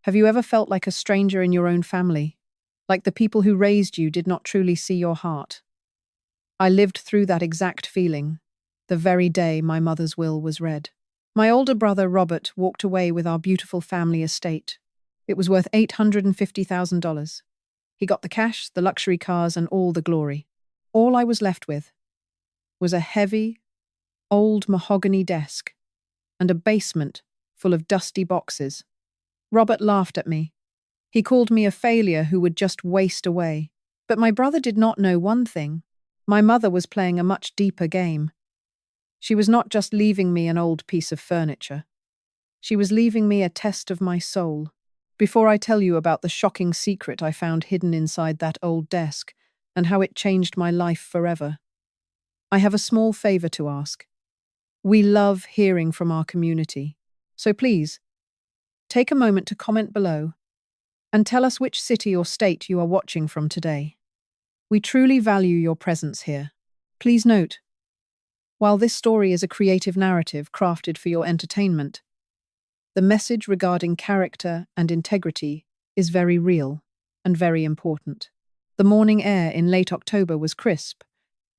Have you ever felt like a stranger in your own family? Like the people who raised you did not truly see your heart? I lived through that exact feeling, the very day my mother's will was read. My older brother, Robert, walked away with our beautiful family estate. It was worth $850,000. He got the cash, the luxury cars, and all the glory. All I was left with was a heavy, old mahogany desk and a basement full of dusty boxes. Robert laughed at me. He called me a failure who would just waste away. But my brother did not know one thing. My mother was playing a much deeper game. She was not just leaving me an old piece of furniture. She was leaving me a test of my soul. Before I tell you about the shocking secret I found hidden inside that old desk and how it changed my life forever, I have a small favor to ask. We love hearing from our community. So please, take a moment to comment below and tell us which city or state you are watching from today. We truly value your presence here. Please note, while this story is a creative narrative crafted for your entertainment, the message regarding character and integrity is very real and very important. The morning air in late October was crisp,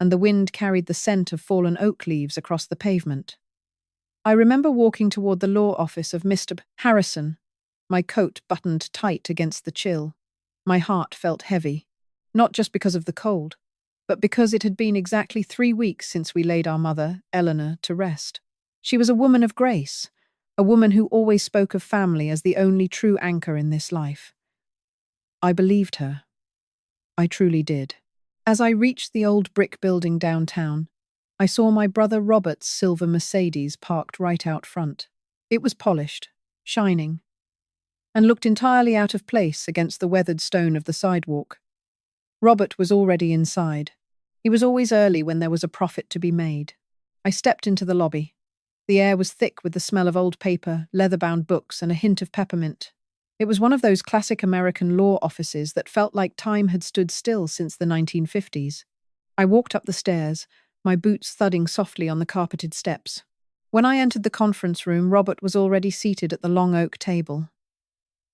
and the wind carried the scent of fallen oak leaves across the pavement. I remember walking toward the law office of Mr. Harrison, my coat buttoned tight against the chill. My heart felt heavy, not just because of the cold, but because it had been exactly 3 weeks since we laid our mother, Eleanor, to rest. She was a woman of grace, a woman who always spoke of family as the only true anchor in this life. I believed her. I truly did. As I reached the old brick building downtown, I saw my brother Robert's silver Mercedes parked right out front. It was polished, shining, and looked entirely out of place against the weathered stone of the sidewalk. Robert was already inside. He was always early when there was a profit to be made. I stepped into the lobby. The air was thick with the smell of old paper, leather-bound books, and a hint of peppermint. It was one of those classic American law offices that felt like time had stood still since the 1950s. I walked up the stairs, my boots thudding softly on the carpeted steps. When I entered the conference room, Robert was already seated at the long oak table.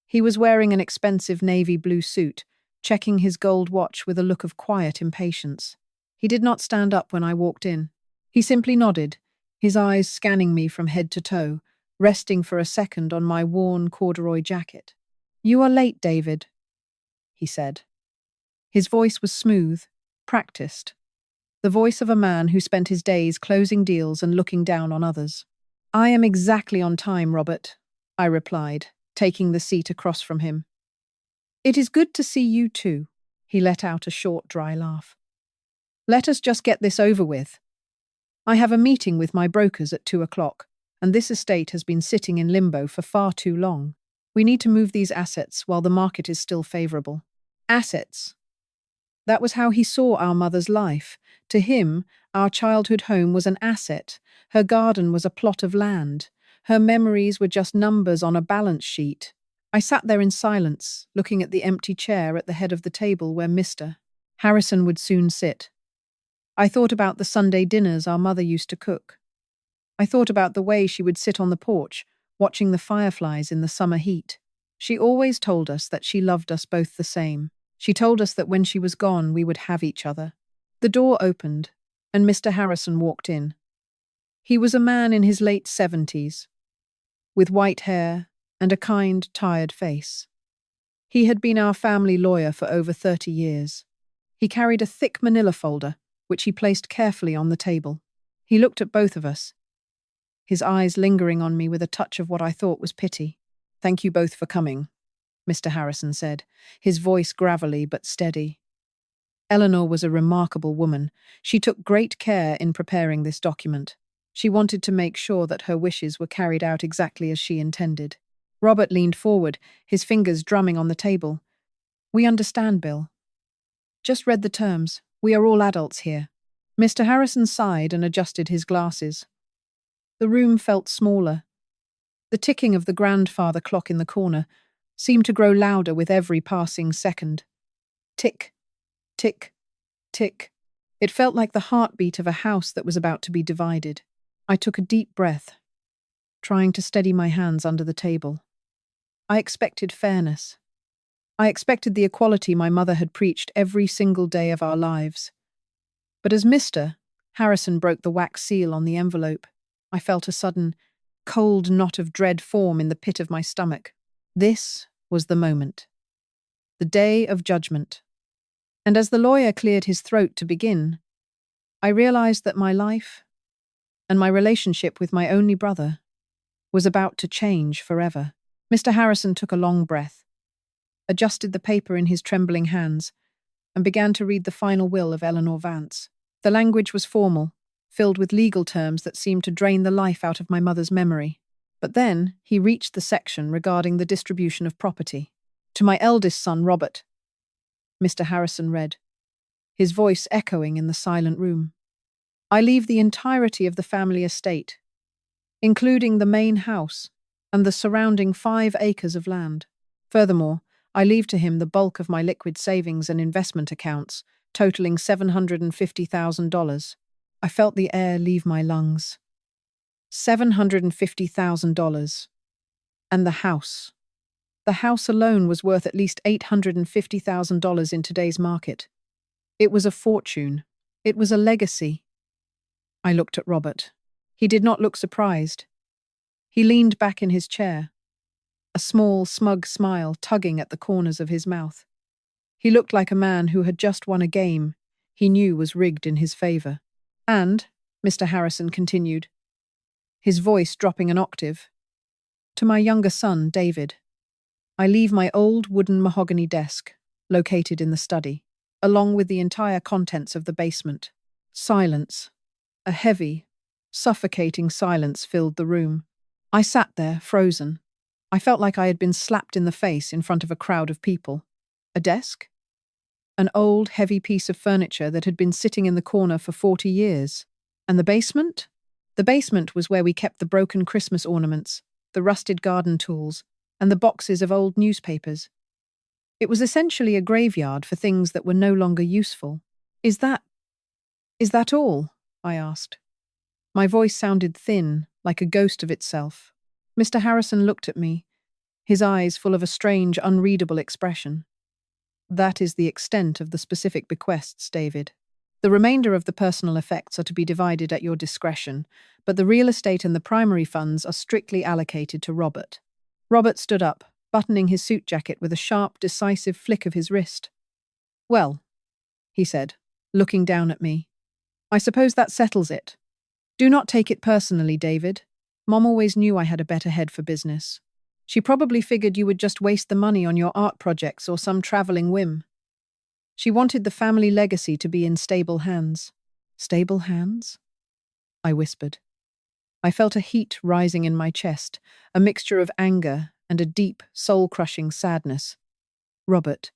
He was wearing an expensive navy blue suit, checking his gold watch with a look of quiet impatience. He did not stand up when I walked in. He simply nodded, his eyes scanning me from head to toe, resting for a second on my worn corduroy jacket. "You are late, David," he said. His voice was smooth, practiced, the voice of a man who spent his days closing deals and looking down on others. "I am exactly on time, Robert," I replied, taking the seat across from him. "It is good to see you too," he let out a short, dry laugh. "Let us just get this over with. I have a meeting with my brokers at 2 o'clock, and this estate has been sitting in limbo for far too long. We need to move these assets while the market is still favorable." Assets. That was how he saw our mother's life. To him, our childhood home was an asset. Her garden was a plot of land. Her memories were just numbers on a balance sheet. I sat there in silence, looking at the empty chair at the head of the table where Mr. Harrison would soon sit. I thought about the Sunday dinners our mother used to cook. I thought about the way she would sit on the porch, watching the fireflies in the summer heat. She always told us that she loved us both the same. She told us that when she was gone, we would have each other. The door opened, and Mr. Harrison walked in. He was a man in his late 70s, with white hair and a kind, tired face. He had been our family lawyer for over 30 years. He carried a thick manila folder, which he placed carefully on the table. He looked at both of us, his eyes lingering on me with a touch of what I thought was pity. "Thank you both for coming," Mr. Harrison said, his voice gravelly but steady. Eleanor was a remarkable woman. She took great care in preparing this document. She wanted to make sure that her wishes were carried out exactly as she intended. Robert leaned forward, his fingers drumming on the table. "We understand, Bill. Just read the terms. We are all adults here." Mr. Harrison sighed and adjusted his glasses. The room felt smaller. The ticking of the grandfather clock in the corner seemed to grow louder with every passing second. Tick, tick, tick. It felt like the heartbeat of a house that was about to be divided. I took a deep breath, trying to steady my hands under the table. I expected fairness. I expected the equality my mother had preached every single day of our lives. But as Mr. Harrison broke the wax seal on the envelope, I felt a sudden, cold knot of dread form in the pit of my stomach. This was the moment. The day of judgment. And as the lawyer cleared his throat to begin, I realized that my life and my relationship with my only brother was about to change forever. Mr. Harrison took a long breath, adjusted the paper in his trembling hands, and began to read the final will of Eleanor Vance. The language was formal, filled with legal terms that seemed to drain the life out of my mother's memory. But then he reached the section regarding the distribution of property. To my eldest son, Robert, Mr. Harrison read, his voice echoing in the silent room. I leave the entirety of the family estate, including the main house and the surrounding 5 acres of land. Furthermore, I leave to him the bulk of my liquid savings and investment accounts, totaling $750,000. I felt the air leave my lungs. $750,000. And the house. The house alone was worth at least $850,000 in today's market. It was a fortune. It was a legacy. I looked at Robert. He did not look surprised. He leaned back in his chair, a small, smug smile tugging at the corners of his mouth. He looked like a man who had just won a game he knew was rigged in his favor. And, Mr. Harrison continued, his voice dropping an octave, to my younger son, David, I leave my old wooden mahogany desk, located in the study, along with the entire contents of the basement. Silence. A heavy, suffocating silence filled the room. I sat there, frozen. I felt like I had been slapped in the face in front of a crowd of people. A desk? An old, heavy piece of furniture that had been sitting in the corner for 40 years. And the basement? The basement was where we kept the broken Christmas ornaments, the rusted garden tools, and the boxes of old newspapers. It was essentially a graveyard for things that were no longer useful. Is that all? I asked. My voice sounded thin, like a ghost of itself. Mr. Harrison looked at me, his eyes full of a strange, unreadable expression. That is the extent of the specific bequests, David. The remainder of the personal effects are to be divided at your discretion, but the real estate and the primary funds are strictly allocated to Robert. Robert stood up, buttoning his suit jacket with a sharp, decisive flick of his wrist. Well, he said, looking down at me, I suppose that settles it. Do not take it personally, David. Mom always knew I had a better head for business. She probably figured you would just waste the money on your art projects or some traveling whim. She wanted the family legacy to be in stable hands. Stable hands? I whispered. I felt a heat rising in my chest, a mixture of anger and a deep, soul-crushing sadness. Robert,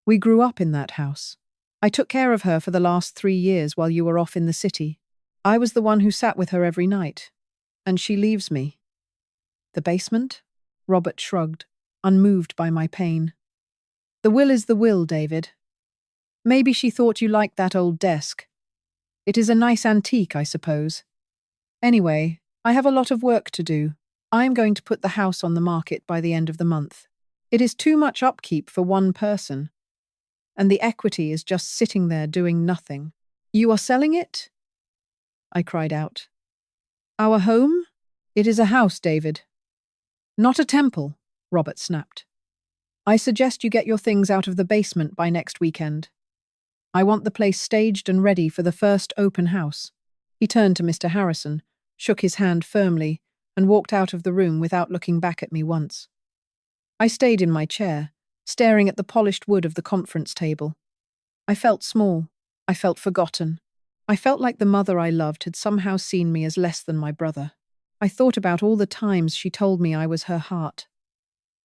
we grew up in that house. I took care of her for the last 3 years while you were off in the city. I was the one who sat with her every night. And she leaves me. The basement? Robert shrugged, unmoved by my pain. The will is the will, David. Maybe she thought you liked that old desk. It is a nice antique, I suppose. Anyway, I have a lot of work to do. I'm going to put the house on the market by the end of the month. It is too much upkeep for one person. And the equity is just sitting there doing nothing. You are selling it? I cried out. Our home? It is a house, David. Not a temple, Robert snapped. I suggest you get your things out of the basement by next weekend. I want the place staged and ready for the first open house. He turned to Mr. Harrison, shook his hand firmly, and walked out of the room without looking back at me once. I stayed in my chair, staring at the polished wood of the conference table. I felt small. I felt forgotten. I felt like the mother I loved had somehow seen me as less than my brother. I thought about all the times she told me I was her heart.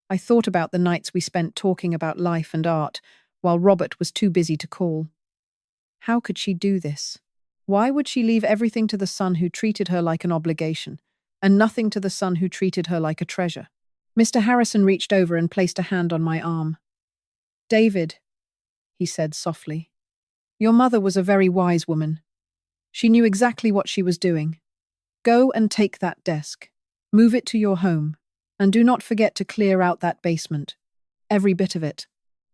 I thought about the nights we spent talking about life and art, while Robert was too busy to call. How could she do this? Why would she leave everything to the son who treated her like an obligation, and nothing to the son who treated her like a treasure? Mr. Harrison reached over and placed a hand on my arm. David, he said softly, your mother was a very wise woman. She knew exactly what she was doing. Go and take that desk. Move it to your home. And do not forget to clear out that basement. Every bit of it.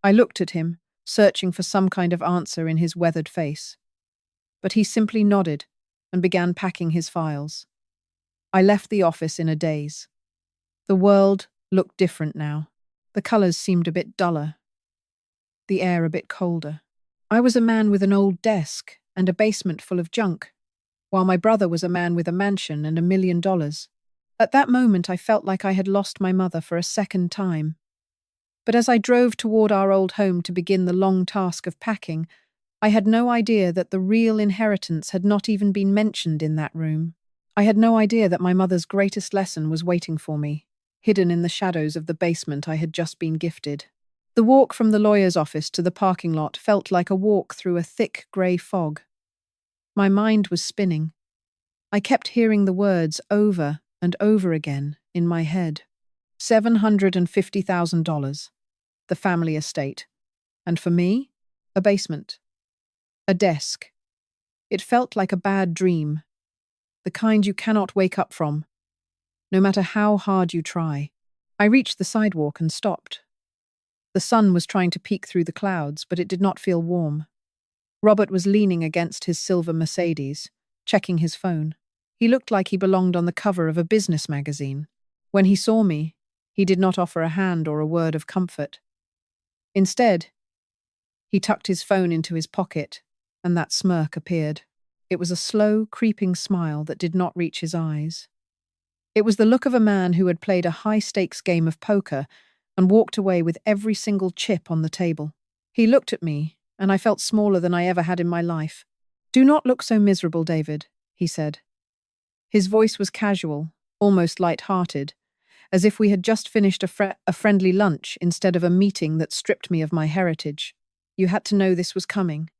I looked at him, searching for some kind of answer in his weathered face. But he simply nodded and began packing his files. I left the office in a daze. The world looked different now. The colors seemed a bit duller, the air a bit colder. I was a man with an old desk and a basement full of junk, while my brother was a man with a mansion and $1 million. At that moment, I felt like I had lost my mother for a second time. But as I drove toward our old home to begin the long task of packing, I had no idea that the real inheritance had not even been mentioned in that room. I had no idea that my mother's greatest lesson was waiting for me, hidden in the shadows of the basement I had just been gifted. The walk from the lawyer's office to the parking lot felt like a walk through a thick grey fog. My mind was spinning. I kept hearing the words over and over again in my head. $750,000, the family estate. And for me, a basement. A desk. It felt like a bad dream, the kind you cannot wake up from, no matter how hard you try. I reached the sidewalk and stopped. The sun was trying to peek through the clouds, but it did not feel warm. Robert was leaning against his silver Mercedes, checking his phone. He looked like he belonged on the cover of a business magazine. When he saw me, he did not offer a hand or a word of comfort. Instead, he tucked his phone into his pocket, and that smirk appeared. It was a slow, creeping smile that did not reach his eyes. It was the look of a man who had played a high-stakes game of poker and walked away with every single chip on the table. He looked at me, and I felt smaller than I ever had in my life. "Do not look so miserable, David," he said. His voice was casual, almost light-hearted, as if we had just finished a friendly lunch instead of a meeting that stripped me of my heritage. "You had to know this was coming."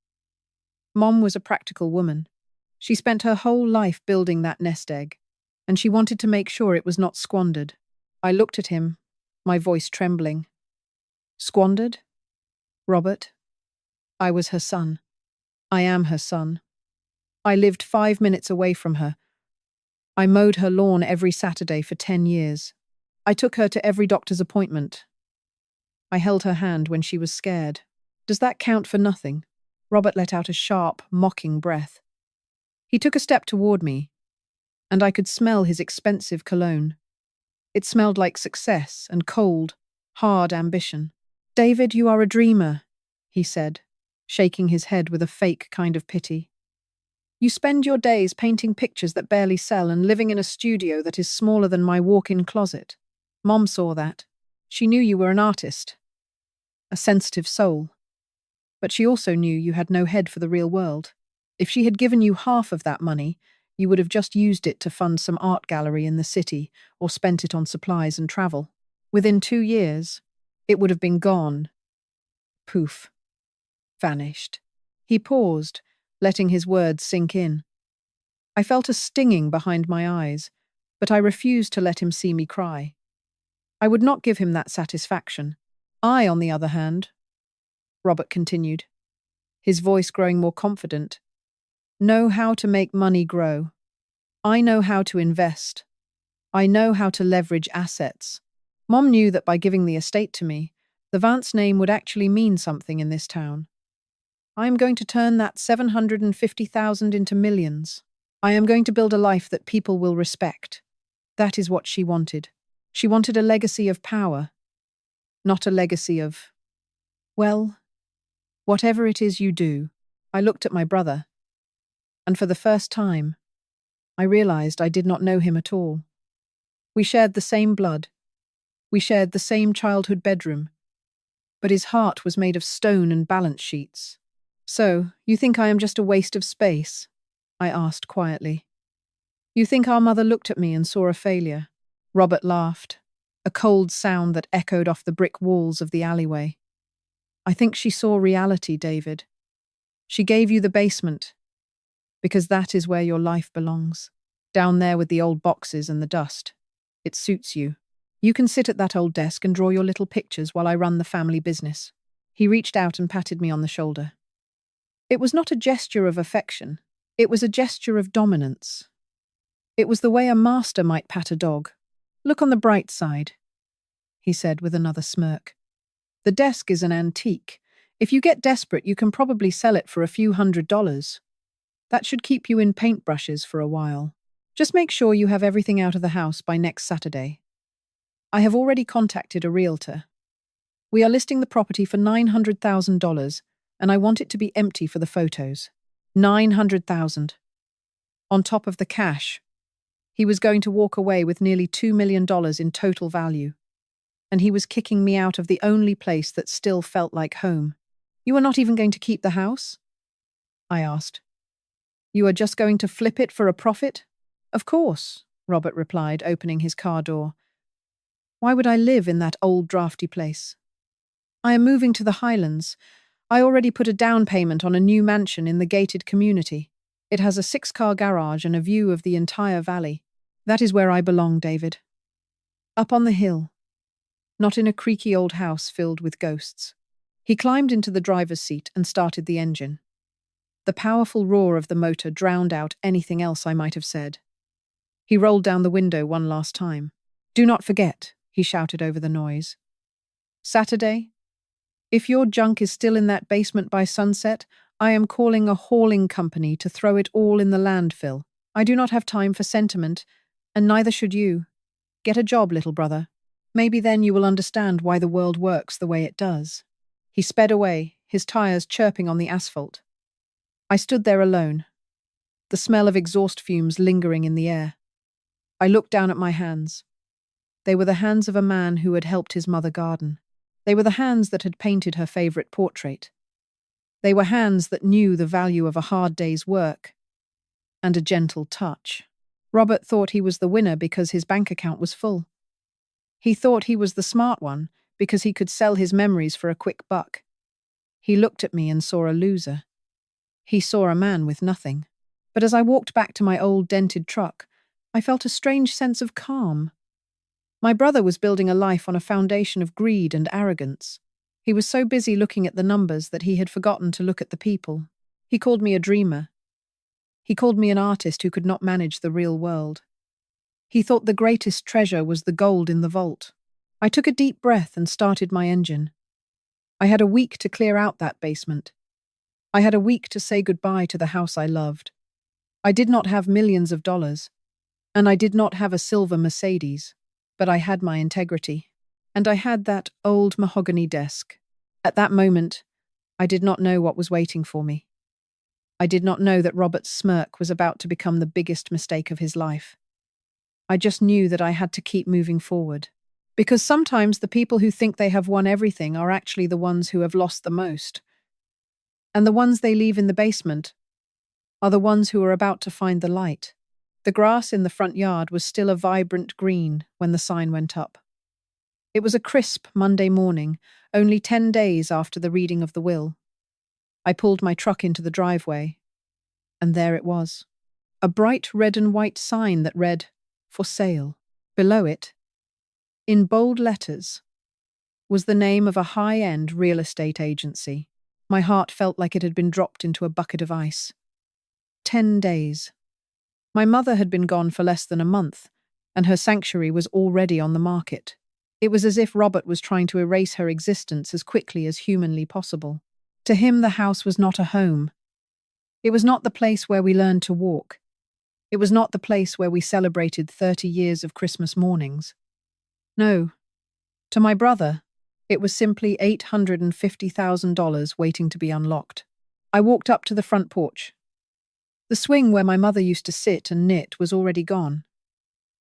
Mom was a practical woman. She spent her whole life building that nest egg, and she wanted to make sure it was not squandered. I looked at him, my voice trembling. Squandered? Robert? I was her son. I am her son. I lived 5 minutes away from her. I mowed her lawn every Saturday for 10 years. I took her to every doctor's appointment. I held her hand when she was scared. Does that count for nothing? Robert let out a sharp, mocking breath. He took a step toward me, and I could smell his expensive cologne. It smelled like success and cold, hard ambition. "David, you are a dreamer," he said, shaking his head with a fake kind of pity. "You spend your days painting pictures that barely sell and living in a studio that is smaller than my walk-in closet. Mom saw that. She knew you were an artist, a sensitive soul. But she also knew you had no head for the real world. If she had given you half of that money, you would have just used it to fund some art gallery in the city or spent it on supplies and travel. Within 2 years, it would have been gone. Poof. Vanished." He paused, letting his words sink in. I felt a stinging behind my eyes, but I refused to let him see me cry. I would not give him that satisfaction. I, on the other hand, Robert continued, his voice growing more confident, know how to make money grow. I know how to invest. I know how to leverage assets. Mom knew that by giving the estate to me, the Vance name would actually mean something in this town. I am going to turn that 750,000 into millions. I am going to build a life that people will respect. That is what she wanted. She wanted a legacy of power, not a legacy of, well, whatever it is you do. I looked at my brother, and for the first time, I realized I did not know him at all. We shared the same blood. We shared the same childhood bedroom. But his heart was made of stone and balance sheets. "So, you think I am just a waste of space?" I asked quietly. "You think our mother looked at me and saw a failure?" Robert laughed, a cold sound that echoed off the brick walls of the alleyway. "I think she saw reality, David. She gave you the basement, because that is where your life belongs. Down there with the old boxes and the dust. It suits you. You can sit at that old desk and draw your little pictures while I run the family business." He reached out and patted me on the shoulder. It was not a gesture of affection. It was a gesture of dominance. It was the way a master might pat a dog, Look on the bright side, he said with another smirk. The desk is an antique. If you get desperate, you can probably sell it for a few $100s. That should keep you in paintbrushes for a while. Just make sure you have everything out of the house by next Saturday. I have already contacted a realtor. We are listing the property for $900,000, and I want it to be empty for the photos. $900,000. On top of the cash. He was going to walk away with nearly $2 million in total value. And he was kicking me out of the only place that still felt like home. You are not even going to keep the house? I asked. You are just going to flip it for a profit? Of course, Robert replied, opening his car door. Why would I live in that old drafty place? I am moving to the Highlands. I already put a down payment on a new mansion in the gated community. It has a 6-car garage and a view of the entire valley. That is where I belong, David. Up on the hill. Not in a creaky old house filled with ghosts. He climbed into the driver's seat and started the engine. The powerful roar of the motor drowned out anything else I might have said. He rolled down the window one last time. Do not forget, he shouted over the noise. Saturday? If your junk is still in that basement by sunset, I am calling a hauling company to throw it all in the landfill. I do not have time for sentiment, and neither should you. Get a job, little brother. Maybe then you will understand why the world works the way it does. He sped away, his tires chirping on the asphalt. I stood there alone, the smell of exhaust fumes lingering in the air. I looked down at my hands. They were the hands of a man who had helped his mother garden. They were the hands that had painted her favorite portrait. They were hands that knew the value of a hard day's work and a gentle touch. Robert thought he was the winner because his bank account was full. He thought he was the smart one because he could sell his memories for a quick buck. He looked at me and saw a loser. He saw a man with nothing. But as I walked back to my old dented truck, I felt a strange sense of calm. My brother was building a life on a foundation of greed and arrogance. He was so busy looking at the numbers that he had forgotten to look at the people. He called me a dreamer. He called me an artist who could not manage the real world. He thought the greatest treasure was the gold in the vault. I took a deep breath and started my engine. I had a week to clear out that basement. I had a week to say goodbye to the house I loved. I did not have millions of dollars, and I did not have a silver Mercedes, but I had my integrity, and I had that old mahogany desk. At that moment, I did not know what was waiting for me. I did not know that Robert's smirk was about to become the biggest mistake of his life. I just knew that I had to keep moving forward. Because sometimes the people who think they have won everything are actually the ones who have lost the most. And the ones they leave in the basement are the ones who are about to find the light. The grass in the front yard was still a vibrant green when the sign went up. It was a crisp Monday morning, only 10 days after the reading of the will. I pulled my truck into the driveway, and there it was. A bright red and white sign that read, "For sale." Below it, in bold letters, was the name of a high-end real estate agency. My heart felt like it had been dropped into a bucket of ice. 10 days. My mother had been gone for less than a month, and her sanctuary was already on the market. It was as if Robert was trying to erase her existence as quickly as humanly possible. To him, the house was not a home. It was not the place where we learned to walk. It was not the place where we celebrated 30 years of Christmas mornings. No. To my brother, it was simply $850,000 waiting to be unlocked. I walked up to the front porch. The swing where my mother used to sit and knit was already gone.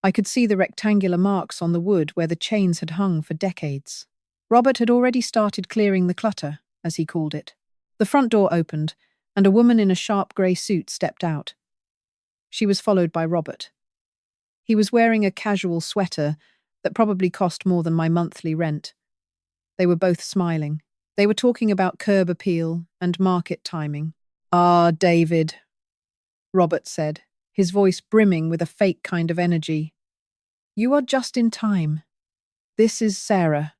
I could see the rectangular marks on the wood where the chains had hung for decades. Robert had already started clearing the clutter, as he called it. The front door opened, and a woman in a sharp grey suit stepped out. She was followed by Robert. He was wearing a casual sweater that probably cost more than my monthly rent. They were both smiling. They were talking about curb appeal and market timing. "Ah, David," Robert said, his voice brimming with a fake kind of energy. "You are just in time. This is Sarah.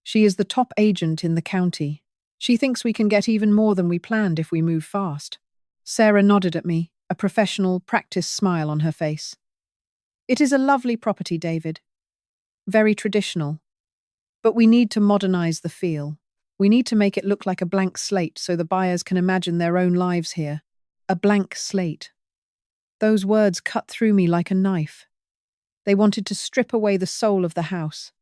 She is the top agent in the county. She thinks we can get even more than we planned if we move fast." Sarah nodded at me, a professional, practiced smile on her face. "It is a lovely property, David. very traditional. But we need to modernize the feel. We need to make it look like a blank slate so the buyers can imagine their own lives here. A blank slate. Those words cut through me like a knife. They wanted to strip away the soul of the house.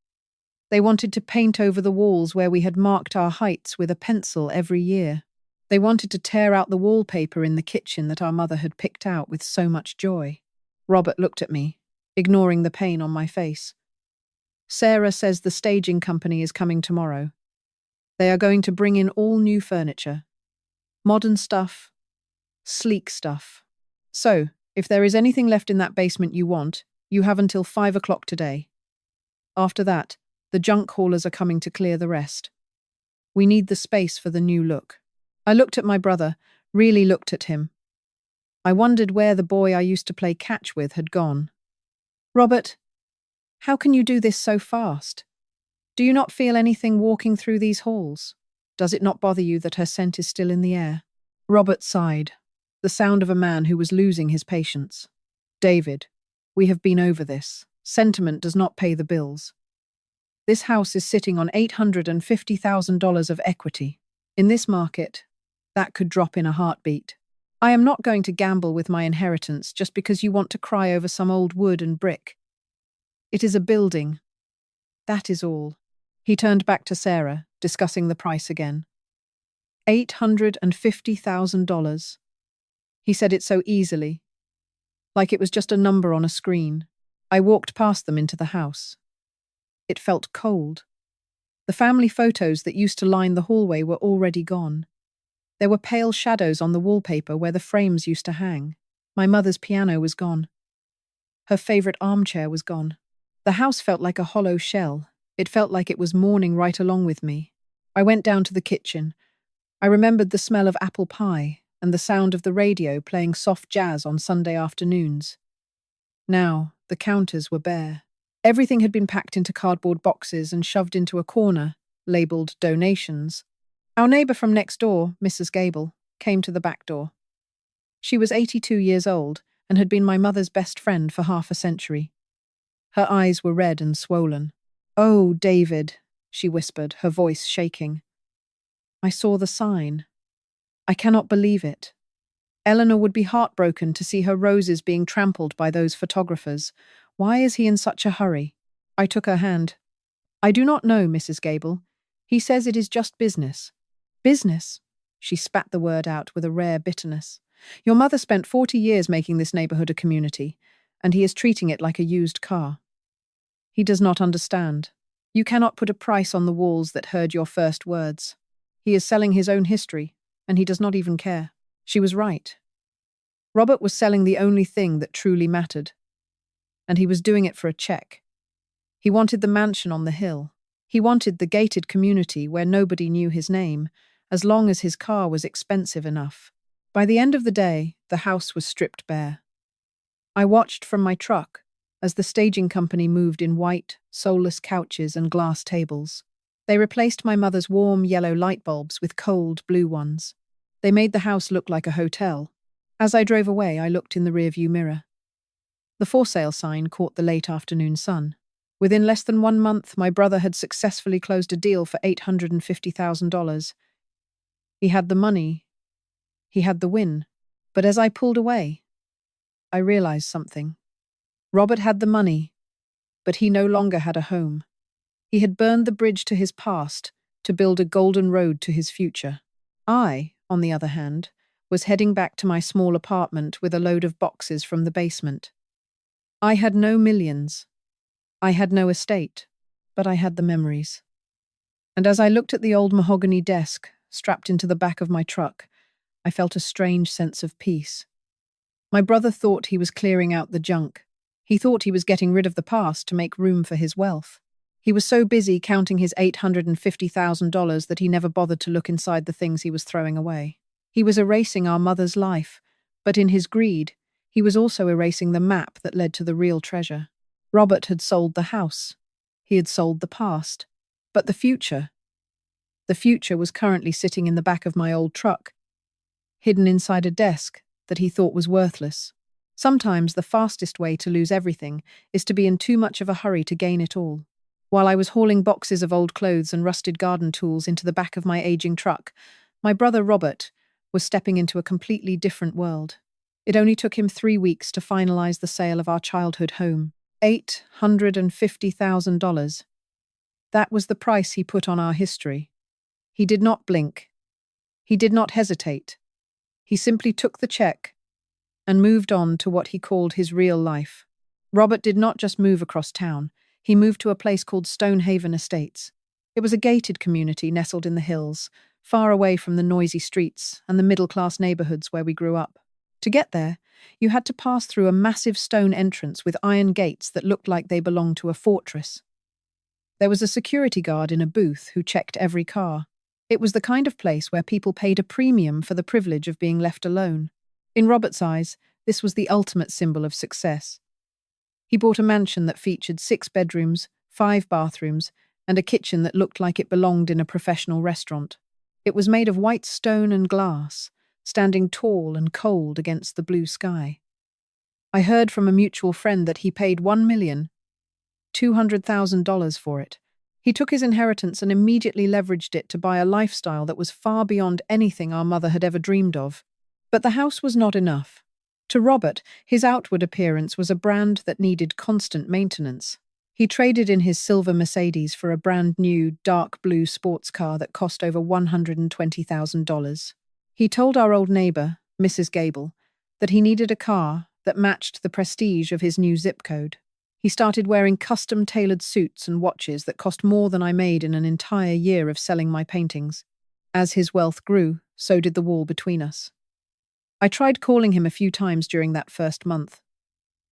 They wanted to paint over the walls where we had marked our heights with a pencil every year. They wanted to tear out the wallpaper in the kitchen that our mother had picked out with so much joy. Robert looked at me, ignoring the pain on my face. Sarah says the staging company is coming tomorrow. They are going to bring in all new furniture. Modern stuff, sleek stuff. So, if there is anything left in that basement you want, you have until 5 o'clock today. After that, the junk haulers are coming to clear the rest. We need the space for the new look. I looked at my brother, really looked at him. I wondered where the boy I used to play catch with had gone. Robert, how can you do this so fast? Do you not feel anything walking through these halls? Does it not bother you that her scent is still in the air? Robert sighed, the sound of a man who was losing his patience. David, we have been over this. Sentiment does not pay the bills. This house is sitting on $850,000 of equity. In this market, that could drop in a heartbeat. I am not going to gamble with my inheritance just because you want to cry over some old wood and brick. It is a building. That is all. He turned back to Sarah, discussing the price again. $850,000. He said it so easily, like it was just a number on a screen. I walked past them into the house. It felt cold. The family photos that used to line the hallway were already gone. There were pale shadows on the wallpaper where the frames used to hang. My mother's piano was gone. Her favorite armchair was gone. The house felt like a hollow shell. It felt like it was mourning right along with me. I went down to the kitchen. I remembered the smell of apple pie and the sound of the radio playing soft jazz on Sunday afternoons. Now, the counters were bare. Everything had been packed into cardboard boxes and shoved into a corner, labelled donations. Our neighbour from next door, Mrs. Gable, came to the back door. She was 82 years old and had been my mother's best friend for half a century. Her eyes were red and swollen. "Oh, David," she whispered, her voice shaking. "I saw the sign. I cannot believe it. Eleanor would be heartbroken to see her roses being trampled by those photographers. Why is he in such a hurry?" I took her hand. "I do not know, Mrs. Gable. He says it is just business." "Business?" She spat the word out with a rare bitterness. "Your mother spent 40 years making this neighborhood a community, and he is treating it like a used car. He does not understand. You cannot put a price on the walls that heard your first words. He is selling his own history, and he does not even care." She was right. Robert was selling the only thing that truly mattered, and he was doing it for a check. He wanted the mansion on the hill. He wanted the gated community where nobody knew his name, as long as his car was expensive enough. By the end of the day, the house was stripped bare. I watched from my truck as the staging company moved in white, soulless couches and glass tables. They replaced my mother's warm yellow light bulbs with cold blue ones. They made the house look like a hotel. As I drove away, I looked in the rearview mirror. The for sale sign caught the late afternoon sun. Within less than 1 month, my brother had successfully closed a deal for $850,000. He had the money. He had the win. But as I pulled away, I realized something. Robert had the money, but he no longer had a home. He had burned the bridge to his past to build a golden road to his future. I, on the other hand, was heading back to my small apartment with a load of boxes from the basement. I had no millions. I had no estate, but I had the memories. And as I looked at the old mahogany desk strapped into the back of my truck, I felt a strange sense of peace. My brother thought he was clearing out the junk. He thought he was getting rid of the past to make room for his wealth. He was so busy counting his $850,000 that he never bothered to look inside the things he was throwing away. He was erasing our mother's life, but in his greed, he was also erasing the map that led to the real treasure. Robert had sold the house. He had sold the past. But the future was currently sitting in the back of my old truck, hidden inside a desk that he thought was worthless. Sometimes the fastest way to lose everything is to be in too much of a hurry to gain it all. While I was hauling boxes of old clothes and rusted garden tools into the back of my aging truck, my brother Robert was stepping into a completely different world. It only took him 3 weeks to finalize the sale of our childhood home. $850,000. That was the price he put on our history. He did not blink. He did not hesitate. He simply took the check and moved on to what he called his real life. Robert did not just move across town. He moved to a place called Stonehaven Estates. It was a gated community nestled in the hills, far away from the noisy streets and the middle-class neighborhoods where we grew up. To get there, you had to pass through a massive stone entrance with iron gates that looked like they belonged to a fortress. There was a security guard in a booth who checked every car. It was the kind of place where people paid a premium for the privilege of being left alone. In Robert's eyes, this was the ultimate symbol of success. He bought a mansion that featured 6 bedrooms, 5 bathrooms, and a kitchen that looked like it belonged in a professional restaurant. It was made of white stone and glass, standing tall and cold against the blue sky. I heard from a mutual friend that he paid $1,200,000 for it. He took his inheritance and immediately leveraged it to buy a lifestyle that was far beyond anything our mother had ever dreamed of. But the house was not enough. To Robert, his outward appearance was a brand that needed constant maintenance. He traded in his silver Mercedes for a brand new, dark blue sports car that cost over $120,000. He told our old neighbor, Mrs. Gable, that he needed a car that matched the prestige of his new zip code. He started wearing custom-tailored suits and watches that cost more than I made in an entire year of selling my paintings. As his wealth grew, so did the wall between us. I tried calling him a few times during that first month.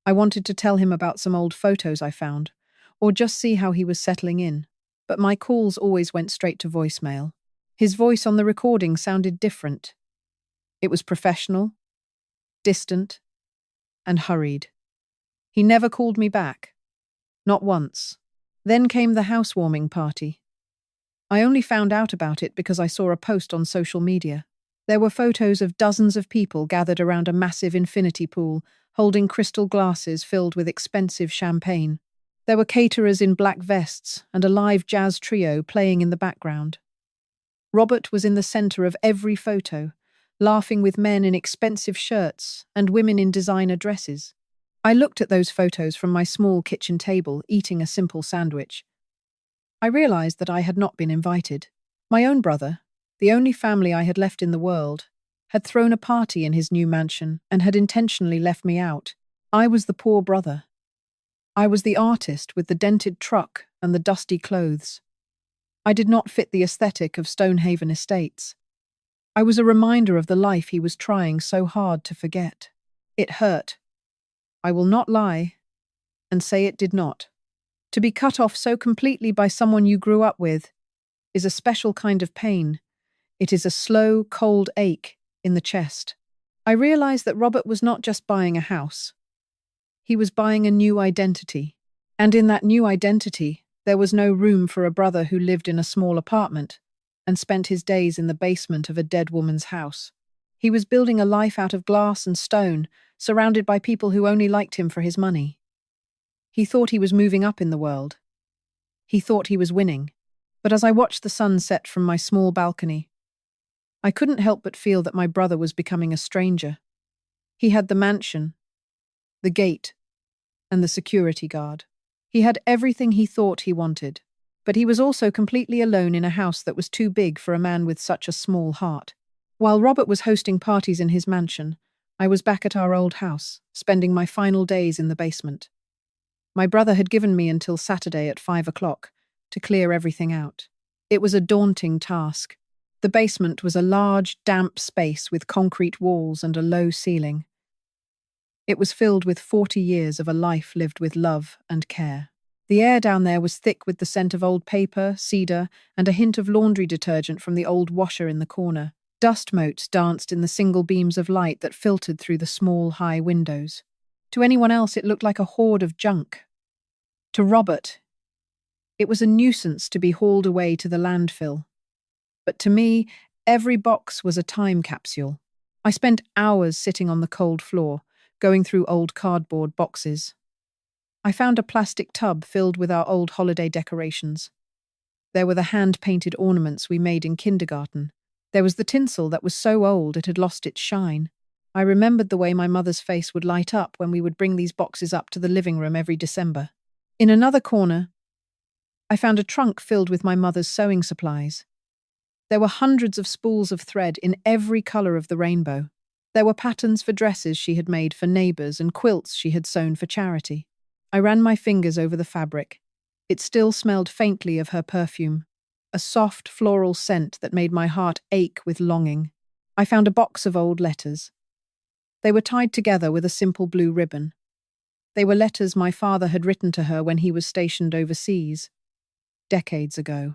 I wanted to tell him about some old photos I found, or just see how he was settling in, but my calls always went straight to voicemail. His voice on the recording sounded different. It was professional, distant, and hurried. He never called me back. Not once. Then came the housewarming party. I only found out about it because I saw a post on social media. There were photos of dozens of people gathered around a massive infinity pool, holding crystal glasses filled with expensive champagne. There were caterers in black vests and a live jazz trio playing in the background. Robert was in the center of every photo, laughing with men in expensive shirts and women in designer dresses. I looked at those photos from my small kitchen table, eating a simple sandwich. I realized that I had not been invited. My own brother, the only family I had left in the world, had thrown a party in his new mansion and had intentionally left me out. I was the poor brother. I was the artist with the dented truck and the dusty clothes. I did not fit the aesthetic of Stonehaven Estates. I was a reminder of the life he was trying so hard to forget. It hurt. I will not lie and say it did not. To be cut off so completely by someone you grew up with is a special kind of pain. It is a slow, cold ache in the chest. I realized that Robert was not just buying a house. He was buying a new identity. And in that new identity, there was no room for a brother who lived in a small apartment and spent his days in the basement of a dead woman's house. He was building a life out of glass and stone, surrounded by people who only liked him for his money. He thought he was moving up in the world. He thought he was winning. But as I watched the sun set from my small balcony, I couldn't help but feel that my brother was becoming a stranger. He had the mansion, the gate, and the security guard. He had everything he thought he wanted, but he was also completely alone in a house that was too big for a man with such a small heart. While Robert was hosting parties in his mansion, I was back at our old house, spending my final days in the basement. My brother had given me until Saturday at 5 o'clock to clear everything out. It was a daunting task. The basement was a large, damp space with concrete walls and a low ceiling. It was filled with 40 years of a life lived with love and care. The air down there was thick with the scent of old paper, cedar, and a hint of laundry detergent from the old washer in the corner. Dust motes danced in the single beams of light that filtered through the small, high windows. To anyone else, it looked like a hoard of junk. To Robert, it was a nuisance to be hauled away to the landfill. But to me, every box was a time capsule. I spent hours sitting on the cold floor, going through old cardboard boxes. I found a plastic tub filled with our old holiday decorations. There were the hand-painted ornaments we made in kindergarten. There was the tinsel that was so old it had lost its shine. I remembered the way my mother's face would light up when we would bring these boxes up to the living room every December. In another corner, I found a trunk filled with my mother's sewing supplies. There were hundreds of spools of thread in every color of the rainbow. There were patterns for dresses she had made for neighbors and quilts she had sewn for charity. I ran my fingers over the fabric. It still smelled faintly of her perfume, a soft floral scent that made my heart ache with longing. I found a box of old letters. They were tied together with a simple blue ribbon. They were letters my father had written to her when he was stationed overseas, decades ago.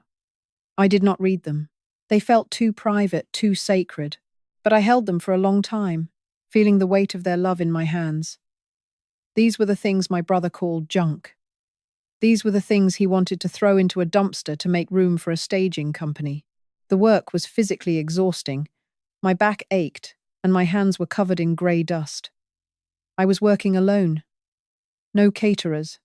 I did not read them. They felt too private, too sacred, but I held them for a long time, feeling the weight of their love in my hands. These were the things my brother called junk. These were the things he wanted to throw into a dumpster to make room for a staging company. The work was physically exhausting. My back ached, and my hands were covered in grey dust. I was working alone. No caterers.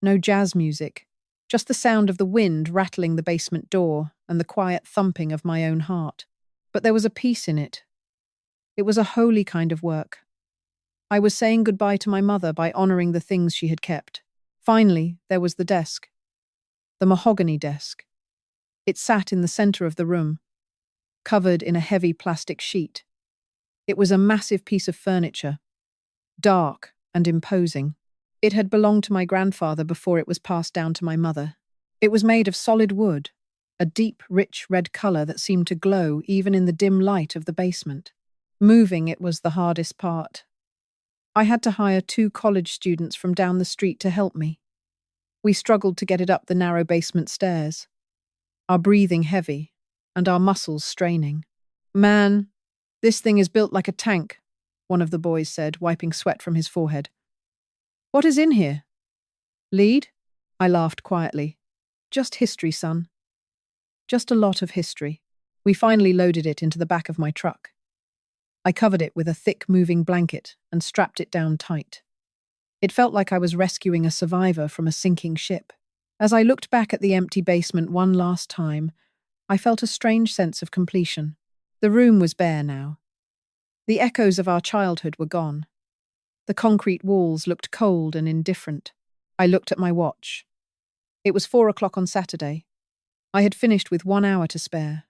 No jazz music. Just the sound of the wind rattling the basement door and the quiet thumping of my own heart. But there was a peace in it. It was a holy kind of work. I was saying goodbye to my mother by honouring the things she had kept. Finally, there was the desk. The mahogany desk. It sat in the centre of the room, covered in a heavy plastic sheet. It was a massive piece of furniture, dark and imposing. It had belonged to my grandfather before it was passed down to my mother. It was made of solid wood, a deep, rich red colour that seemed to glow even in the dim light of the basement. Moving it was the hardest part. I had to hire 2 college students from down the street to help me. We struggled to get it up the narrow basement stairs, our breathing heavy and our muscles straining. "Man, this thing is built like a tank," one of the boys said, wiping sweat from his forehead. "What is in here?" "Lead?" I laughed quietly. "Just history, son. Just a lot of history." We finally loaded it into the back of my truck. I covered it with a thick moving blanket and strapped it down tight. It felt like I was rescuing a survivor from a sinking ship. As I looked back at the empty basement one last time, I felt a strange sense of completion. The room was bare now. The echoes of our childhood were gone. The concrete walls looked cold and indifferent. I looked at my watch. It was 4 o'clock on Saturday. I had finished with 1 hour to spare.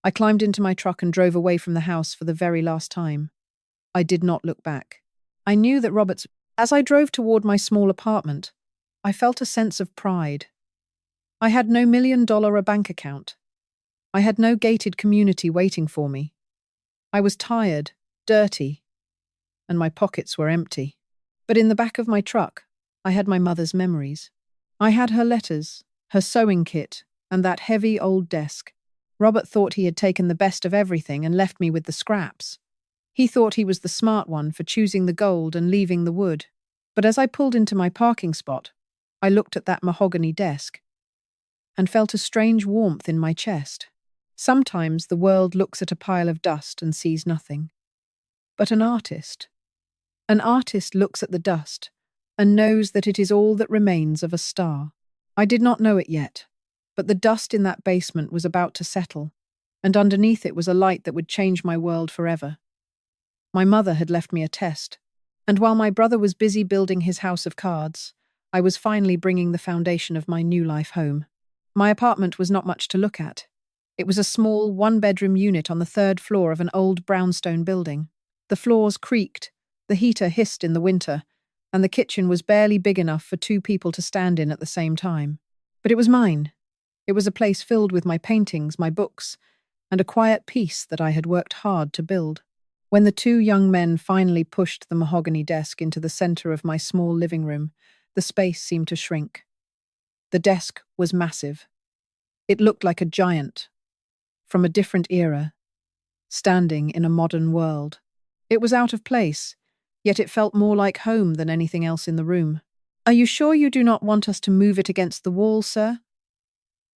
I climbed into my truck and drove away from the house for the very last time. I did not look back. I knew that As I drove toward my small apartment, I felt a sense of pride. I had no $1 million bank account. I had no gated community waiting for me. I was tired, dirty, and my pockets were empty. But in the back of my truck, I had my mother's memories. I had her letters, her sewing kit, and that heavy old desk. Robert thought he had taken the best of everything and left me with the scraps. He thought he was the smart one for choosing the gold and leaving the wood. But as I pulled into my parking spot, I looked at that mahogany desk and felt a strange warmth in my chest. Sometimes the world looks at a pile of dust and sees nothing. But an artist looks at the dust and knows that it is all that remains of a star. I did not know it yet, but the dust in that basement was about to settle, and underneath it was a light that would change my world forever. My mother had left me a test, and while my brother was busy building his house of cards, I was finally bringing the foundation of my new life home. My apartment was not much to look at. It was a small, 1-bedroom unit on the 3rd floor of an old brownstone building. The floors creaked, the heater hissed in the winter, and the kitchen was barely big enough for 2 people to stand in at the same time. But it was mine. It was a place filled with my paintings, my books, and a quiet peace that I had worked hard to build. When the 2 young men finally pushed the mahogany desk into the center of my small living room, the space seemed to shrink. The desk was massive. It looked like a giant from a different era, standing in a modern world. It was out of place, yet it felt more like home than anything else in the room. "Are you sure you do not want us to move it against the wall, sir?"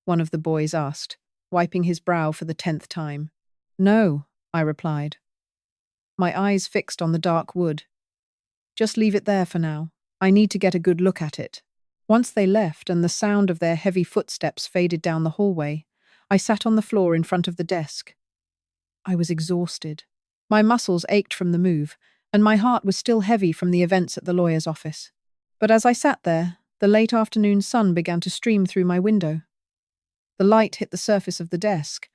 one of the boys asked, wiping his brow for the 10th time. "No," I replied, my eyes fixed on the dark wood. "Just leave it there for now. I need to get a good look at it. Once they left and the sound of their heavy footsteps faded down the hallway, I sat on the floor in front of the desk. I was exhausted. My muscles ached from the move, and my heart was still heavy from the events at the lawyer's office. But as I sat there, the late afternoon sun began to stream through my window. The light hit the surface of the desk,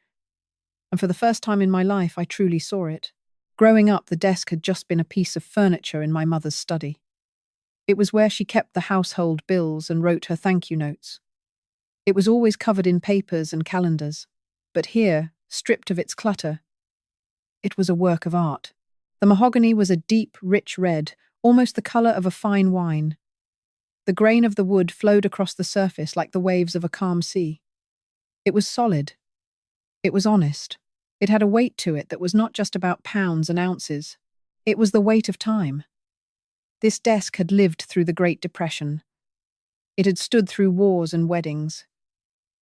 and for the first time in my life I truly saw it. Growing up, the desk had just been a piece of furniture in my mother's study. It was where she kept the household bills and wrote her thank you notes. It was always covered in papers and calendars, but here, stripped of its clutter, it was a work of art. The mahogany was a deep, rich red, almost the color of a fine wine. The grain of the wood flowed across the surface like the waves of a calm sea. It was solid. It was honest. It had a weight to it that was not just about pounds and ounces. It was the weight of time. This desk had lived through the Great Depression. It had stood through wars and weddings.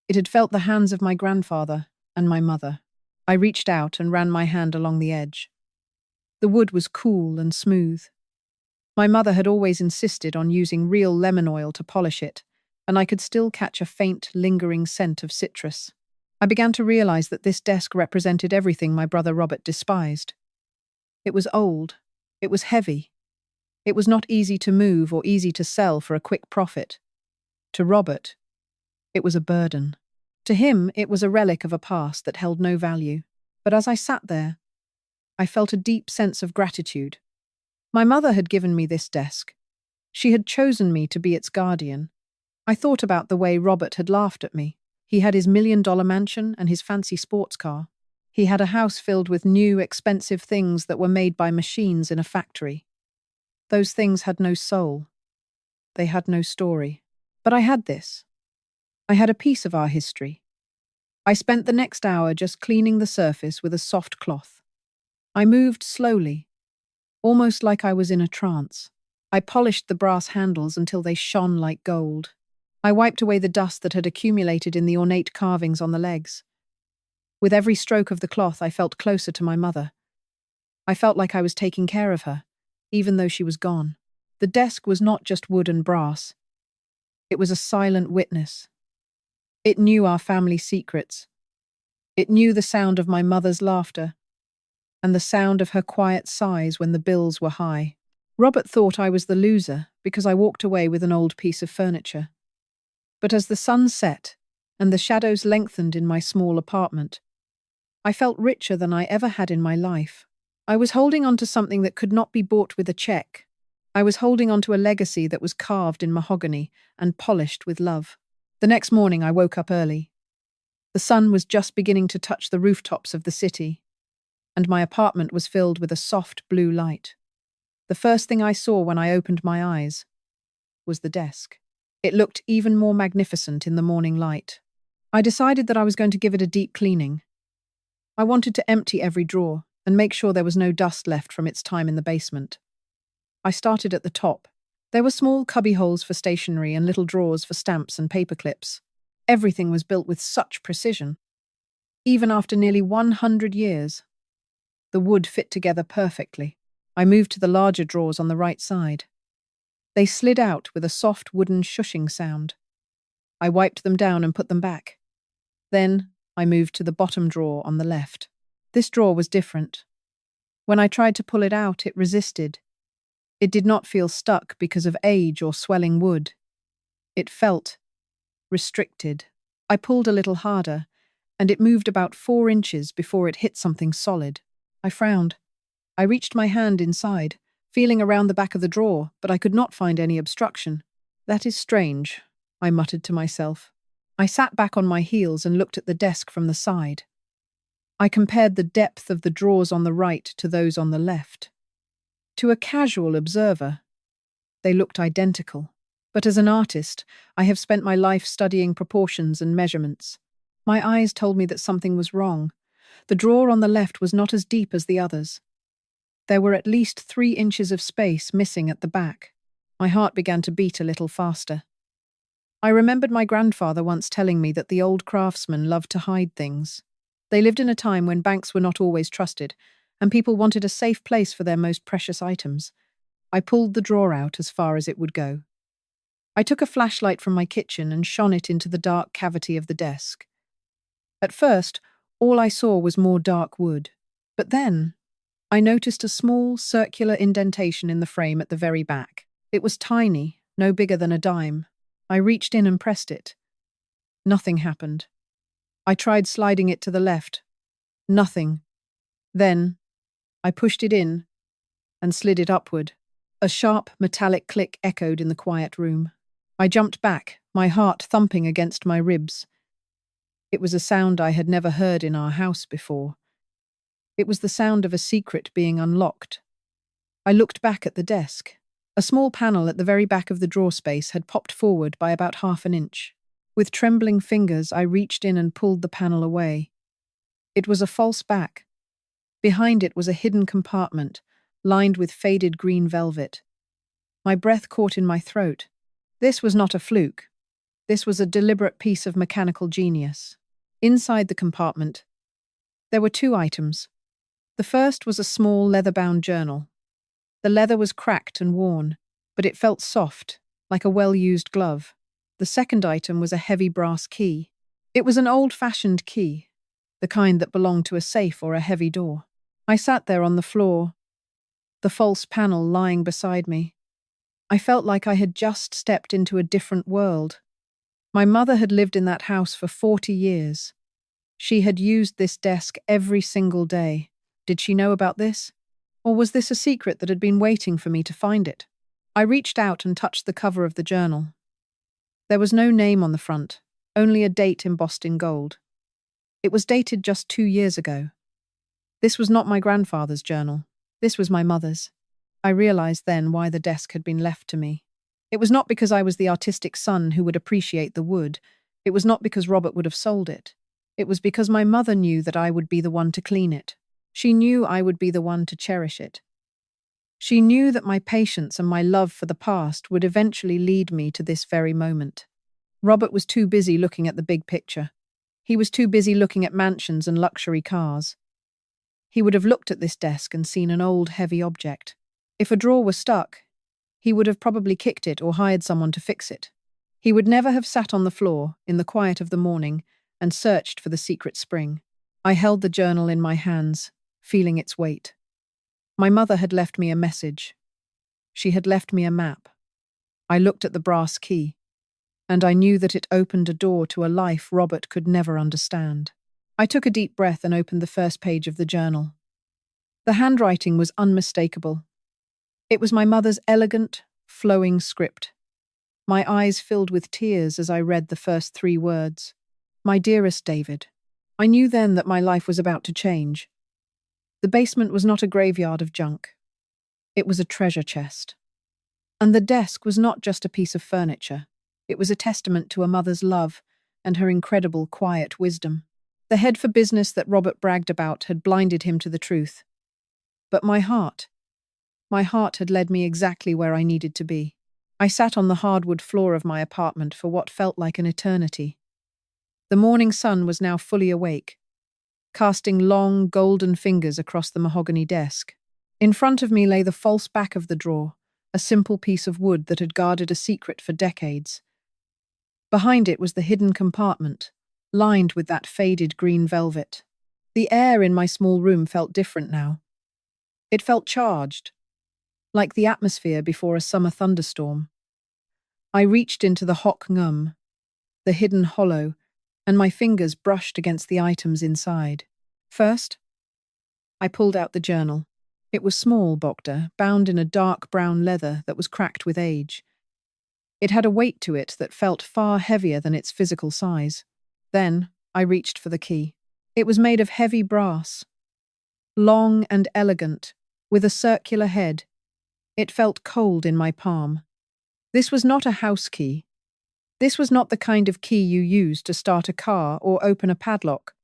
It had felt the hands of my grandfather and my mother. I reached out and ran my hand along the edge. The wood was cool and smooth. My mother had always insisted on using real lemon oil to polish it, and I could still catch a faint, lingering scent of citrus. I began to realize that this desk represented everything my brother Robert despised. It was old. It was heavy. It was not easy to move or easy to sell for a quick profit. To Robert, it was a burden. To him, it was a relic of a past that held no value. But as I sat there, I felt a deep sense of gratitude. My mother had given me this desk. She had chosen me to be its guardian. I thought about the way Robert had laughed at me. He had his $1 million mansion and his fancy sports car. He had a house filled with new, expensive things that were made by machines in a factory. Those things had no soul. They had no story. But I had this. I had a piece of our history. I spent the next hour just cleaning the surface with a soft cloth. I moved slowly, almost like I was in a trance. I polished the brass handles until they shone like gold. I wiped away the dust that had accumulated in the ornate carvings on the legs. With every stroke of the cloth, I felt closer to my mother. I felt like I was taking care of her, even though she was gone. The desk was not just wood and brass. It was a silent witness. It knew our family secrets. It knew the sound of my mother's laughter and the sound of her quiet sighs when the bills were high. Robert thought I was the loser because I walked away with an old piece of furniture. But as the sun set and the shadows lengthened in my small apartment, I felt richer than I ever had in my life. I was holding on to something that could not be bought with a check. I was holding on to a legacy that was carved in mahogany and polished with love. The next morning I woke up early. The sun was just beginning to touch the rooftops of the city, and my apartment was filled with a soft blue light. The first thing I saw when I opened my eyes was the desk. It looked even more magnificent in the morning light. I decided that I was going to give it a deep cleaning. I wanted to empty every drawer and make sure there was no dust left from its time in the basement. I started at the top. There were small cubby holes for stationery and little drawers for stamps and paper clips. Everything was built with such precision. Even after nearly 100 years, the wood fit together perfectly. I moved to the larger drawers on the right side. They slid out with a soft wooden shushing sound. I wiped them down and put them back. Then I moved to the bottom drawer on the left. This drawer was different. When I tried to pull it out, it resisted. It did not feel stuck because of age or swelling wood. It felt restricted. I pulled a little harder, and it moved about 4 inches before it hit something solid. I frowned. I reached my hand inside, feeling around the back of the drawer, but I could not find any obstruction. That is strange, I muttered to myself. I sat back on my heels and looked at the desk from the side. I compared the depth of the drawers on the right to those on the left. To a casual observer, they looked identical. But as an artist, I have spent my life studying proportions and measurements. My eyes told me that something was wrong. The drawer on the left was not as deep as the others. There were at least 3 inches of space missing at the back. My heart began to beat a little faster. I remembered my grandfather once telling me that the old craftsmen loved to hide things. They lived in a time when banks were not always trusted, and people wanted a safe place for their most precious items. I pulled the drawer out as far as it would go. I took a flashlight from my kitchen and shone it into the dark cavity of the desk. At first, all I saw was more dark wood. But then, I noticed a small, circular indentation in the frame at the very back. It was tiny, no bigger than a dime. I reached in and pressed it. Nothing happened. I tried sliding it to the left. Nothing. Then, I pushed it in and slid it upward. A sharp, metallic click echoed in the quiet room. I jumped back, my heart thumping against my ribs. It was a sound I had never heard in our house before. It was the sound of a secret being unlocked. I looked back at the desk. A small panel at the very back of the drawer space had popped forward by about half an inch. With trembling fingers, I reached in and pulled the panel away. It was a false back. Behind it was a hidden compartment, lined with faded green velvet. My breath caught in my throat. This was not a fluke. This was a deliberate piece of mechanical genius. Inside the compartment, there were two items. The first was a small leather-bound journal. The leather was cracked and worn, but it felt soft, like a well-used glove. The second item was a heavy brass key. It was an old-fashioned key, the kind that belonged to a safe or a heavy door. I sat there on the floor, the false panel lying beside me. I felt like I had just stepped into a different world. My mother had lived in that house for 40 years. She had used this desk every single day. Did she know about this? Or was this a secret that had been waiting for me to find it? I reached out and touched the cover of the journal. There was no name on the front, only a date embossed in gold. It was dated just 2 years ago. This was not my grandfather's journal. This was my mother's. I realized then why the desk had been left to me. It was not because I was the artistic son who would appreciate the wood. It was not because Robert would have sold it. It was because my mother knew that I would be the one to clean it. She knew I would be the one to cherish it. She knew that my patience and my love for the past would eventually lead me to this very moment. Robert was too busy looking at the big picture. He was too busy looking at mansions and luxury cars. He would have looked at this desk and seen an old, heavy object. If a drawer was stuck, he would have probably kicked it or hired someone to fix it. He would never have sat on the floor, in the quiet of the morning, and searched for the secret spring. I held the journal in my hands, feeling its weight. My mother had left me a message. She had left me a map. I looked at the brass key, and I knew that it opened a door to a life Robert could never understand. I took a deep breath and opened the first page of the journal. The handwriting was unmistakable. It was my mother's elegant, flowing script. My eyes filled with tears as I read the first 3 words. My dearest David. I knew then that my life was about to change. The basement was not a graveyard of junk. It was a treasure chest. And the desk was not just a piece of furniture. It was a testament to a mother's love and her incredible, quiet wisdom. The head for business that Robert bragged about had blinded him to the truth. But my heart had led me exactly where I needed to be. I sat on the hardwood floor of my apartment for what felt like an eternity. The morning sun was now fully awake, casting long, golden fingers across the mahogany desk. In front of me lay the false back of the drawer, a simple piece of wood that had guarded a secret for decades. Behind it was the hidden compartment, lined with that faded green velvet. The air in my small room felt different now. It felt charged, like the atmosphere before a summer thunderstorm. I reached into the hock ngum, the hidden hollow, and my fingers brushed against the items inside. First, I pulled out the journal. It was small, Bogda, bound in a dark brown leather that was cracked with age. It had a weight to it that felt far heavier than its physical size. Then, I reached for the key. It was made of heavy brass, long and elegant, with a circular head. It felt cold in my palm. This was not a house key. This was not the kind of key you use to start a car or open a padlock.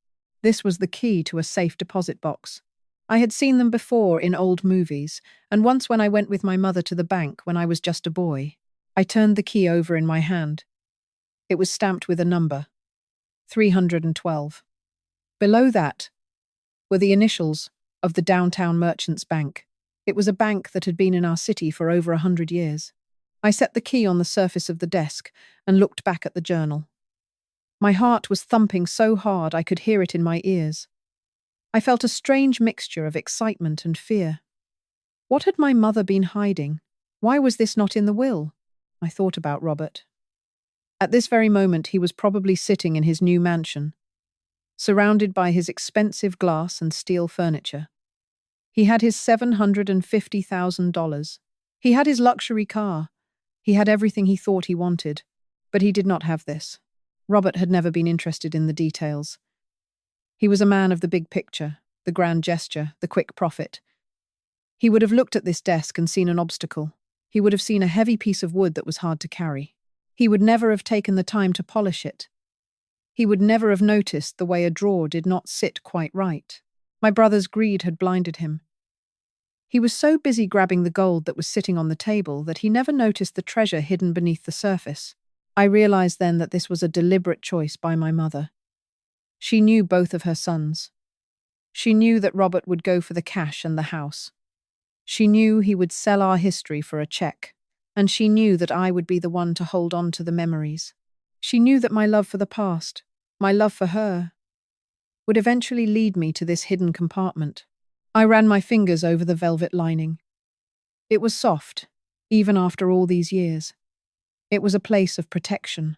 This was the key to a safe deposit box. I had seen them before in old movies, and once when I went with my mother to the bank when I was just a boy. I turned the key over in my hand. It was stamped with a number, 312. Below that were the initials of the Downtown Merchants Bank. It was a bank that had been in our city for over 100 years. I set the key on the surface of the desk and looked back at the journal. My heart was thumping so hard I could hear it in my ears. I felt a strange mixture of excitement and fear. What had my mother been hiding? Why was this not in the will? I thought about Robert. At this very moment, he was probably sitting in his new mansion, surrounded by his expensive glass and steel furniture. He had his $750,000. He had his luxury car. He had everything he thought he wanted. But he did not have this. Robert had never been interested in the details. He was a man of the big picture, the grand gesture, the quick profit. He would have looked at this desk and seen an obstacle. He would have seen a heavy piece of wood that was hard to carry. He would never have taken the time to polish it. He would never have noticed the way a drawer did not sit quite right. My brother's greed had blinded him. He was so busy grabbing the gold that was sitting on the table that he never noticed the treasure hidden beneath the surface. I realized then that this was a deliberate choice by my mother. She knew both of her sons. She knew that Robert would go for the cash and the house. She knew he would sell our history for a check, and she knew that I would be the one to hold on to the memories. She knew that my love for the past, my love for her, would eventually lead me to this hidden compartment. I ran my fingers over the velvet lining. It was soft, even after all these years. It was a place of protection.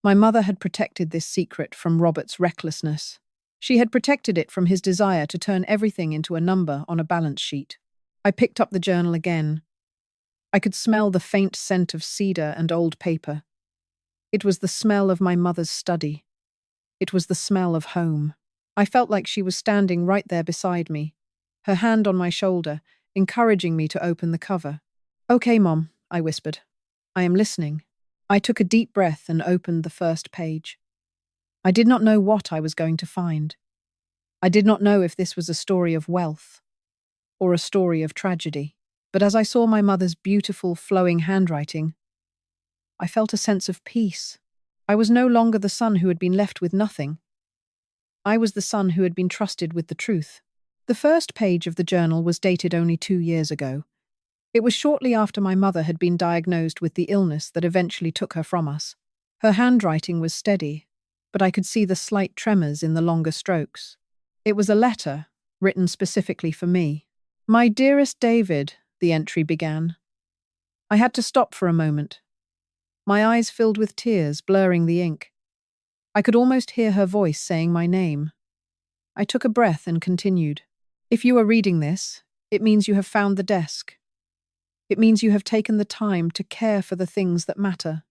My mother had protected this secret from Robert's recklessness. She had protected it from his desire to turn everything into a number on a balance sheet. I picked up the journal again. I could smell the faint scent of cedar and old paper. It was the smell of my mother's study. It was the smell of home. I felt like she was standing right there beside me, her hand on my shoulder, encouraging me to open the cover. "Okay, Mom," I whispered. "I am listening." I took a deep breath and opened the first page. I did not know what I was going to find. I did not know if this was a story of wealth or a story of tragedy. But as I saw my mother's beautiful, flowing handwriting, I felt a sense of peace. I was no longer the son who had been left with nothing. I was the son who had been trusted with the truth. The first page of the journal was dated only 2 years ago. It was shortly after my mother had been diagnosed with the illness that eventually took her from us. Her handwriting was steady, but I could see the slight tremors in the longer strokes. It was a letter, written specifically for me. "My dearest David," the entry began. I had to stop for a moment. My eyes filled with tears, blurring the ink. I could almost hear her voice saying my name. I took a breath and continued. "If you are reading this, it means you have found the desk. It means you have taken the time to care for the things that matter.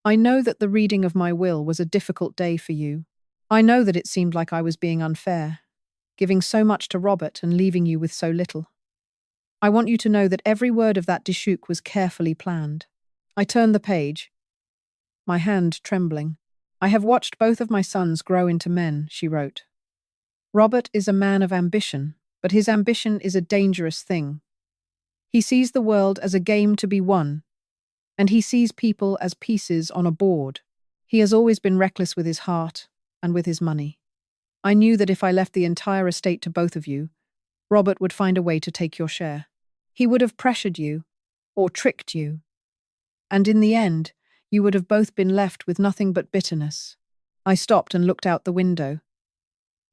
I know that the reading of my will was a difficult day for you. I know that it seemed like I was being unfair, giving so much to Robert and leaving you with so little. I want you to know that every word of that dishook was carefully planned." I turned the page, my hand trembling. "I have watched both of my sons grow into men," she wrote. "Robert is a man of ambition, but his ambition is a dangerous thing. He sees the world as a game to be won, and he sees people as pieces on a board. He has always been reckless with his heart and with his money. I knew that if I left the entire estate to both of you, Robert would find a way to take your share. He would have pressured you, or tricked you, and in the end, you would have both been left with nothing but bitterness." I stopped and looked out the window.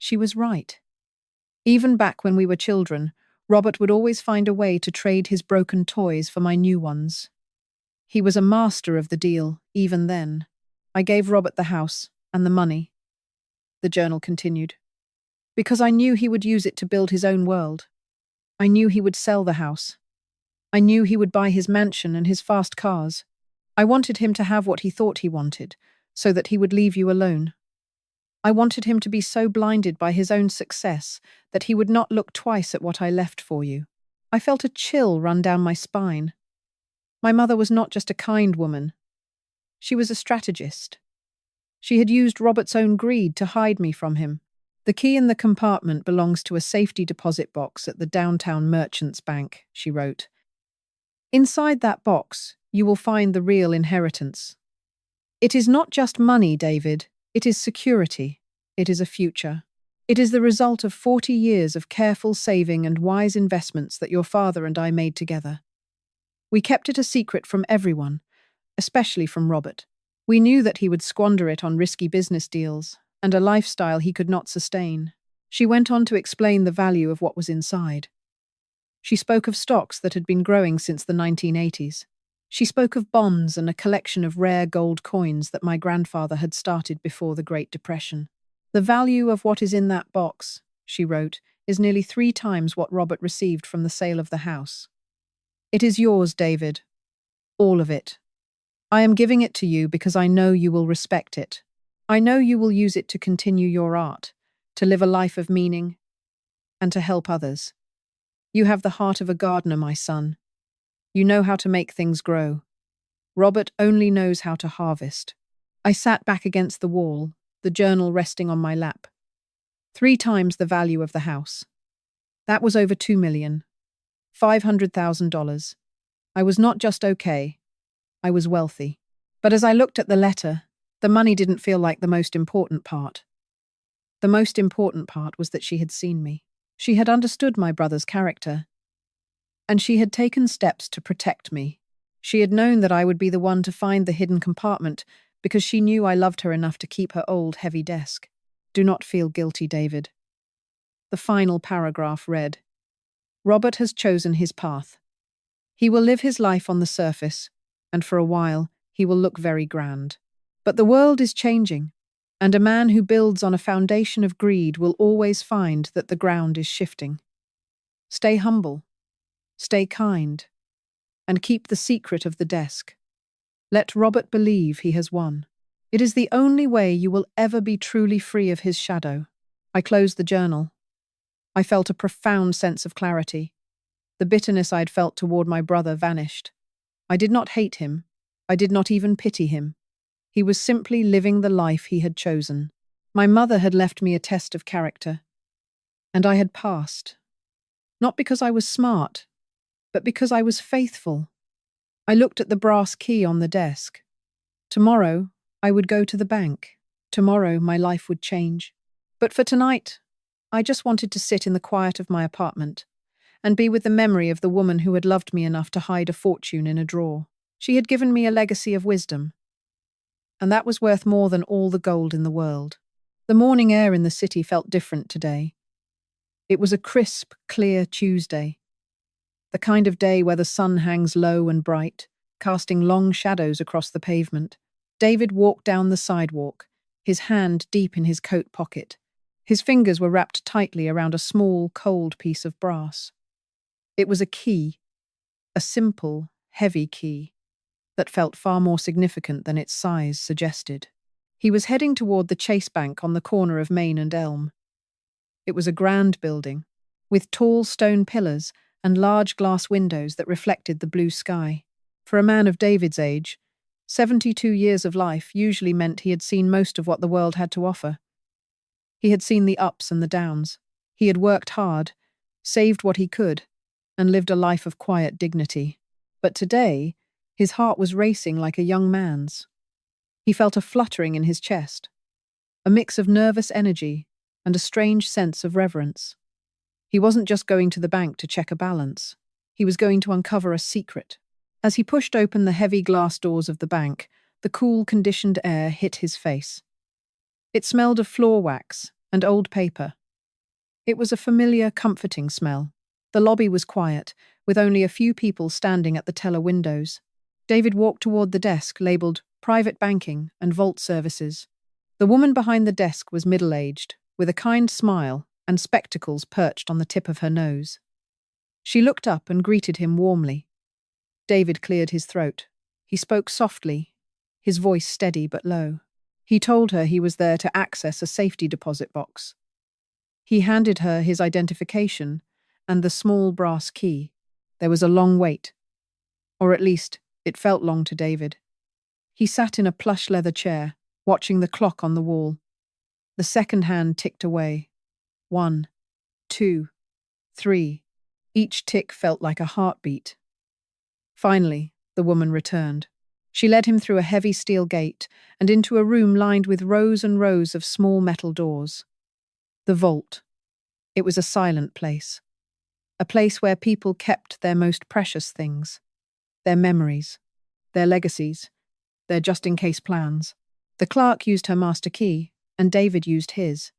She was right. Even back when we were children, Robert would always find a way to trade his broken toys for my new ones. He was a master of the deal, even then. "I gave Robert the house and the money," the journal continued, "because I knew he would use it to build his own world. I knew he would sell the house. I knew he would buy his mansion and his fast cars. I wanted him to have what he thought he wanted, so that he would leave you alone. I wanted him to be so blinded by his own success that he would not look twice at what I left for you." I felt a chill run down my spine. My mother was not just a kind woman. She was a strategist. She had used Robert's own greed to hide me from him. "The key in the compartment belongs to a safety deposit box at the downtown Merchants Bank," she wrote. "Inside that box, you will find the real inheritance. It is not just money, David. It is security. It is a future." It is the result of 40 years of careful saving and wise investments that your father and I made together. We kept it a secret from everyone, especially from Robert. We knew that he would squander it on risky business deals and a lifestyle he could not sustain. She went on to explain the value of what was inside. She spoke of stocks that had been growing since the 1980s. She spoke of bonds and a collection of rare gold coins that my grandfather had started before the Great Depression. The value of what is in that box, she wrote, is nearly 3 times what Robert received from the sale of the house. It is yours, David. All of it. I am giving it to you because I know you will respect it. I know you will use it to continue your art, to live a life of meaning, and to help others. You have the heart of a gardener, my son. You know how to make things grow. Robert only knows how to harvest. I sat back against the wall, the journal resting on my lap. 3 times the value of the house. That was over $2 million. $500,000. I was not just okay. I was wealthy. But as I looked at the letter, the money didn't feel like the most important part. The most important part was that she had seen me. She had understood my brother's character, and she had taken steps to protect me. She had known that I would be the one to find the hidden compartment because she knew I loved her enough to keep her old, heavy desk. Do not feel guilty, David. The final paragraph read, Robert has chosen his path. He will live his life on the surface, and for a while, he will look very grand. But the world is changing, and a man who builds on a foundation of greed will always find that the ground is shifting. Stay humble, stay kind, and keep the secret of the desk. Let Robert believe he has won. It is the only way you will ever be truly free of his shadow. I closed the journal. I felt a profound sense of clarity. The bitterness I'd felt toward my brother vanished. I did not hate him. I did not even pity him. He was simply living the life he had chosen. My mother had left me a test of character, and I had passed. Not because I was smart, but because I was faithful. I looked at the brass key on the desk. Tomorrow, I would go to the bank. Tomorrow, my life would change. But for tonight, I just wanted to sit in the quiet of my apartment and be with the memory of the woman who had loved me enough to hide a fortune in a drawer. She had given me a legacy of wisdom, and that was worth more than all the gold in the world. The morning air in the city felt different today. It was a crisp, clear Tuesday, the kind of day where the sun hangs low and bright, casting long shadows across the pavement. David walked down the sidewalk, his hand deep in his coat pocket. His fingers were wrapped tightly around a small, cold piece of brass. It was a key, a simple, heavy key, that felt far more significant than its size suggested. He was heading toward the Chase Bank on the corner of Main and Elm. It was a grand building, with tall stone pillars and large glass windows that reflected the blue sky. For a man of David's age, 72 years of life usually meant he had seen most of what the world had to offer. He had seen the ups and the downs. He had worked hard, saved what he could, and lived a life of quiet dignity. But today, his heart was racing like a young man's. He felt a fluttering in his chest, a mix of nervous energy and a strange sense of reverence. He wasn't just going to the bank to check a balance. He was going to uncover a secret. As he pushed open the heavy glass doors of the bank, the cool, conditioned air hit his face. It smelled of floor wax and old paper. It was a familiar, comforting smell. The lobby was quiet, with only a few people standing at the teller windows. David walked toward the desk labeled Private Banking and Vault Services. The woman behind the desk was middle-aged, with a kind smile and spectacles perched on the tip of her nose. She looked up and greeted him warmly. David cleared his throat. He spoke softly, his voice steady but low. He told her he was there to access a safety deposit box. He handed her his identification and the small brass key. There was a long wait, or at least it felt long to David. He sat in a plush leather chair, watching the clock on the wall. The second hand ticked away. 1, 2, 3. Each tick felt like a heartbeat. Finally, the woman returned. She led him through a heavy steel gate and into a room lined with rows and rows of small metal doors. The vault. It was a silent place. A place where people kept their most precious things. Their memories. Their legacies. Their just-in-case plans. The clerk used her master key, and David used his.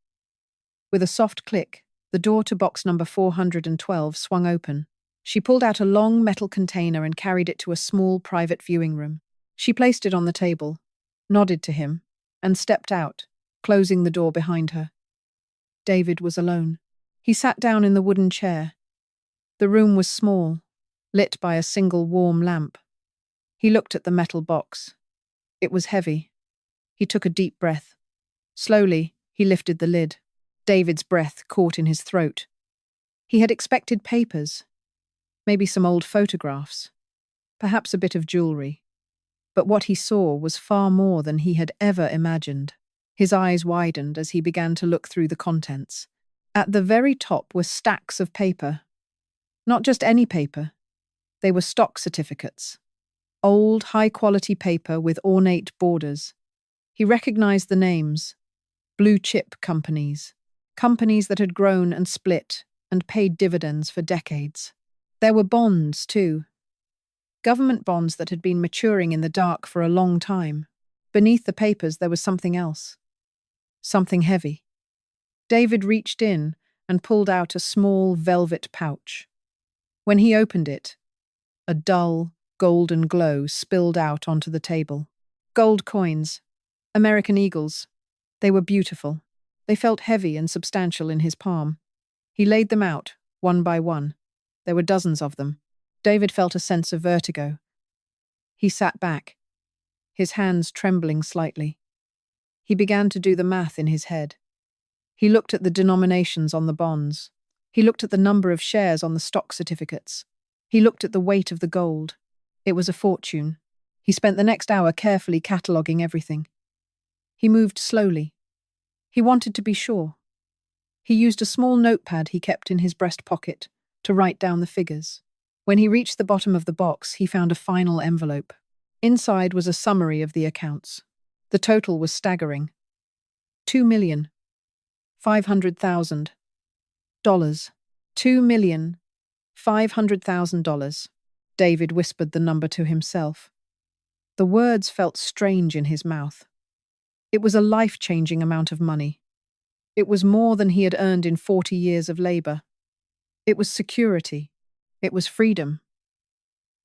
With a soft click, the door to box number 412 swung open. She pulled out a long metal container and carried it to a small private viewing room. She placed it on the table, nodded to him, and stepped out, closing the door behind her. David was alone. He sat down in the wooden chair. The room was small, lit by a single warm lamp. He looked at the metal box. It was heavy. He took a deep breath. Slowly, he lifted the lid. David's breath caught in his throat. He had expected papers, maybe some old photographs, perhaps a bit of jewelry. But what he saw was far more than he had ever imagined. His eyes widened as he began to look through the contents. At the very top were stacks of paper. Not just any paper. They were stock certificates. Old, high-quality paper with ornate borders. He recognized the names. Blue-chip companies. Companies that had grown and split and paid dividends for decades. There were bonds, too. Government bonds that had been maturing in the dark for a long time. Beneath the papers there was something else. Something heavy. David reached in and pulled out a small velvet pouch. When he opened it, a dull, golden glow spilled out onto the table. Gold coins. American eagles. They were beautiful. They felt heavy and substantial in his palm. He laid them out, one by one. There were dozens of them. David felt a sense of vertigo. He sat back, his hands trembling slightly. He began to do the math in his head. He looked at the denominations on the bonds. He looked at the number of shares on the stock certificates. He looked at the weight of the gold. It was a fortune. He spent the next hour carefully cataloguing everything. He moved slowly. He wanted to be sure. He used a small notepad he kept in his breast pocket to write down the figures. When he reached the bottom of the box, he found a final envelope. Inside was a summary of the accounts. The total was staggering. $2,500,000. $2,500,000. David whispered the number to himself. The words felt strange in his mouth. It was a life-changing amount of money. It was more than he had earned in 40 years of labor. It was security. It was freedom.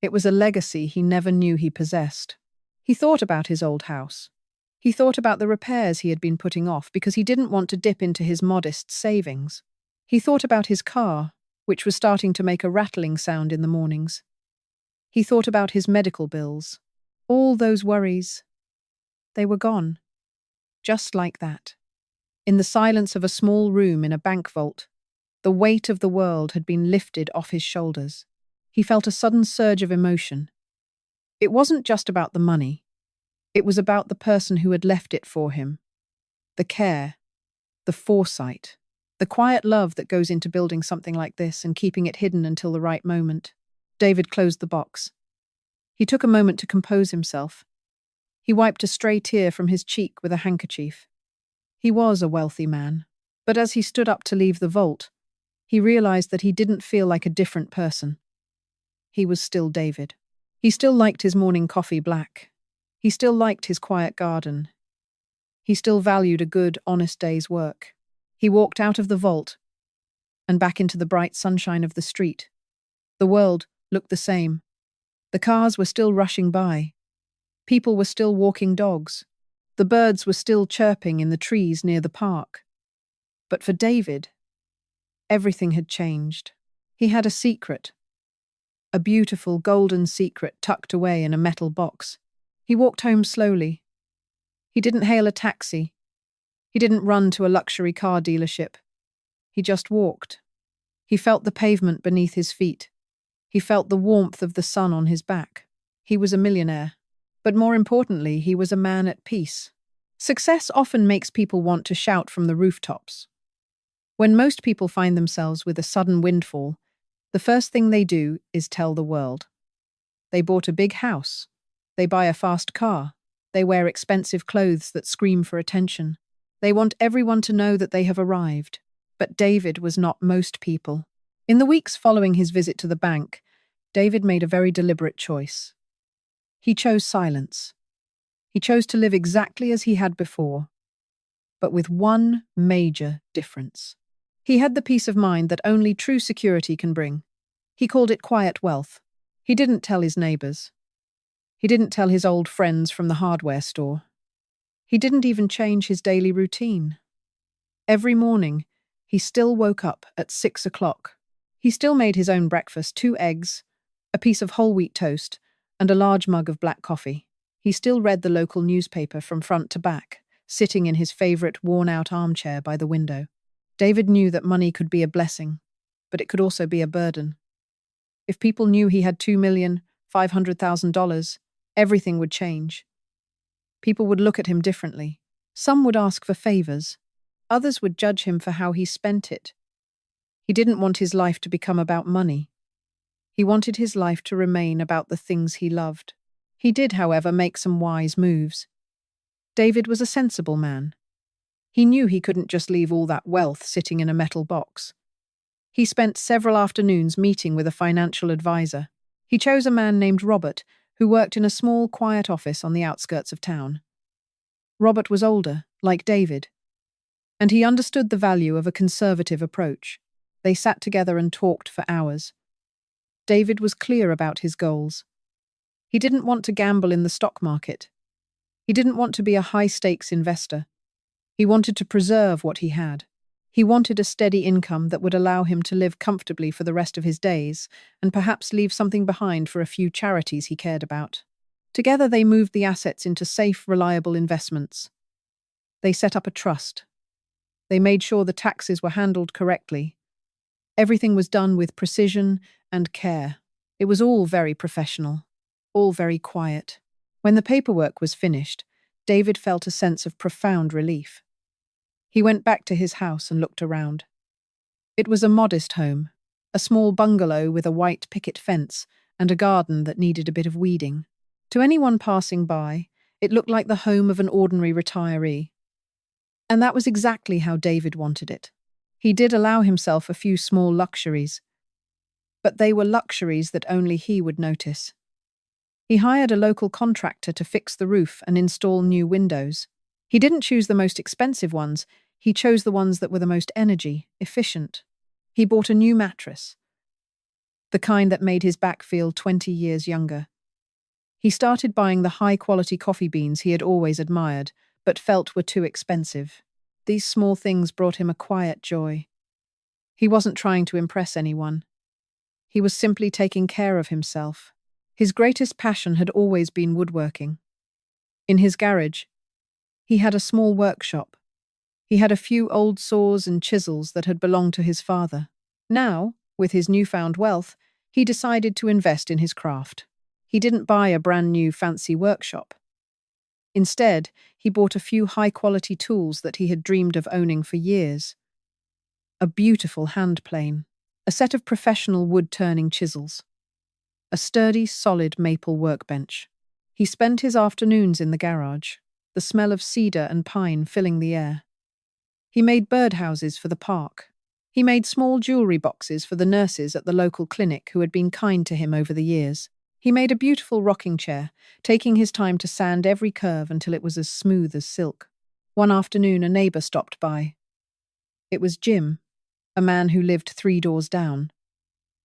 It was a legacy he never knew he possessed. He thought about his old house. He thought about the repairs he had been putting off because he didn't want to dip into his modest savings. He thought about his car, which was starting to make a rattling sound in the mornings. He thought about his medical bills. All those worries. They were gone. Just like that. In the silence of a small room in a bank vault, the weight of the world had been lifted off his shoulders. He felt a sudden surge of emotion. It wasn't just about the money. It was about the person who had left it for him. The care, the foresight, the quiet love that goes into building something like this and keeping it hidden until the right moment. David closed the box. He took a moment to compose himself. He wiped a stray tear from his cheek with a handkerchief. He was a wealthy man, but as he stood up to leave the vault, he realized that he didn't feel like a different person. He was still David. He still liked his morning coffee black. He still liked his quiet garden. He still valued a good, honest day's work. He walked out of the vault and back into the bright sunshine of the street. The world looked the same. The cars were still rushing by. People were still walking dogs. The birds were still chirping in the trees near the park. But for David, everything had changed. He had a secret. A beautiful golden secret tucked away in a metal box. He walked home slowly. He didn't hail a taxi. He didn't run to a luxury car dealership. He just walked. He felt the pavement beneath his feet. He felt the warmth of the sun on his back. He was a millionaire. But more importantly, he was a man at peace. Success often makes people want to shout from the rooftops. When most people find themselves with a sudden windfall, the first thing they do is tell the world. They bought a big house. They buy a fast car. They wear expensive clothes that scream for attention. They want everyone to know that they have arrived. But David was not most people. In the weeks following his visit to the bank, David made a very deliberate choice. He chose silence. He chose to live exactly as he had before, but with one major difference. He had the peace of mind that only true security can bring. He called it quiet wealth. He didn't tell his neighbors. He didn't tell his old friends from the hardware store. He didn't even change his daily routine. Every morning, he still woke up at 6 o'clock. He still made his own breakfast, 2 eggs, a piece of whole wheat toast, and a large mug of black coffee. He still read the local newspaper from front to back, sitting in his favorite worn-out armchair by the window. David knew that money could be a blessing, but it could also be a burden. If people knew he had $2,500,000, everything would change. People would look at him differently. Some would ask for favors. Others would judge him for how he spent it. He didn't want his life to become about money. He wanted his life to remain about the things he loved. He did, however, make some wise moves. David was a sensible man. He knew he couldn't just leave all that wealth sitting in a metal box. He spent several afternoons meeting with a financial advisor. He chose a man named Robert, who worked in a small, quiet office on the outskirts of town. Robert was older, like David, and he understood the value of a conservative approach. They sat together and talked for hours. David was clear about his goals. He didn't want to gamble in the stock market. He didn't want to be a high-stakes investor. He wanted to preserve what he had. He wanted a steady income that would allow him to live comfortably for the rest of his days and perhaps leave something behind for a few charities he cared about. Together they moved the assets into safe, reliable investments. They set up a trust. They made sure the taxes were handled correctly. Everything was done with precision and care. It was all very professional, all very quiet. When the paperwork was finished, David felt a sense of profound relief. He went back to his house and looked around. It was a modest home, a small bungalow with a white picket fence and a garden that needed a bit of weeding. To anyone passing by, it looked like the home of an ordinary retiree. And that was exactly how David wanted it. He did allow himself a few small luxuries, but they were luxuries that only he would notice. He hired a local contractor to fix the roof and install new windows. He didn't choose the most expensive ones, he chose the ones that were the most energy efficient. He bought a new mattress, the kind that made his back feel 20 years younger. He started buying the high-quality coffee beans he had always admired, but felt were too expensive. These small things brought him a quiet joy. He wasn't trying to impress anyone. He was simply taking care of himself. His greatest passion had always been woodworking. In his garage, he had a small workshop. He had a few old saws and chisels that had belonged to his father. Now, with his newfound wealth, he decided to invest in his craft. He didn't buy a brand new fancy workshop. Instead, he bought a few high-quality tools that he had dreamed of owning for years. A beautiful hand plane, a set of professional wood-turning chisels, a sturdy, solid maple workbench. He spent his afternoons in the garage, the smell of cedar and pine filling the air. He made birdhouses for the park. He made small jewelry boxes for the nurses at the local clinic who had been kind to him over the years. He made a beautiful rocking chair, taking his time to sand every curve until it was as smooth as silk. One afternoon, a neighbor stopped by. It was Jim, a man who lived 3 doors down.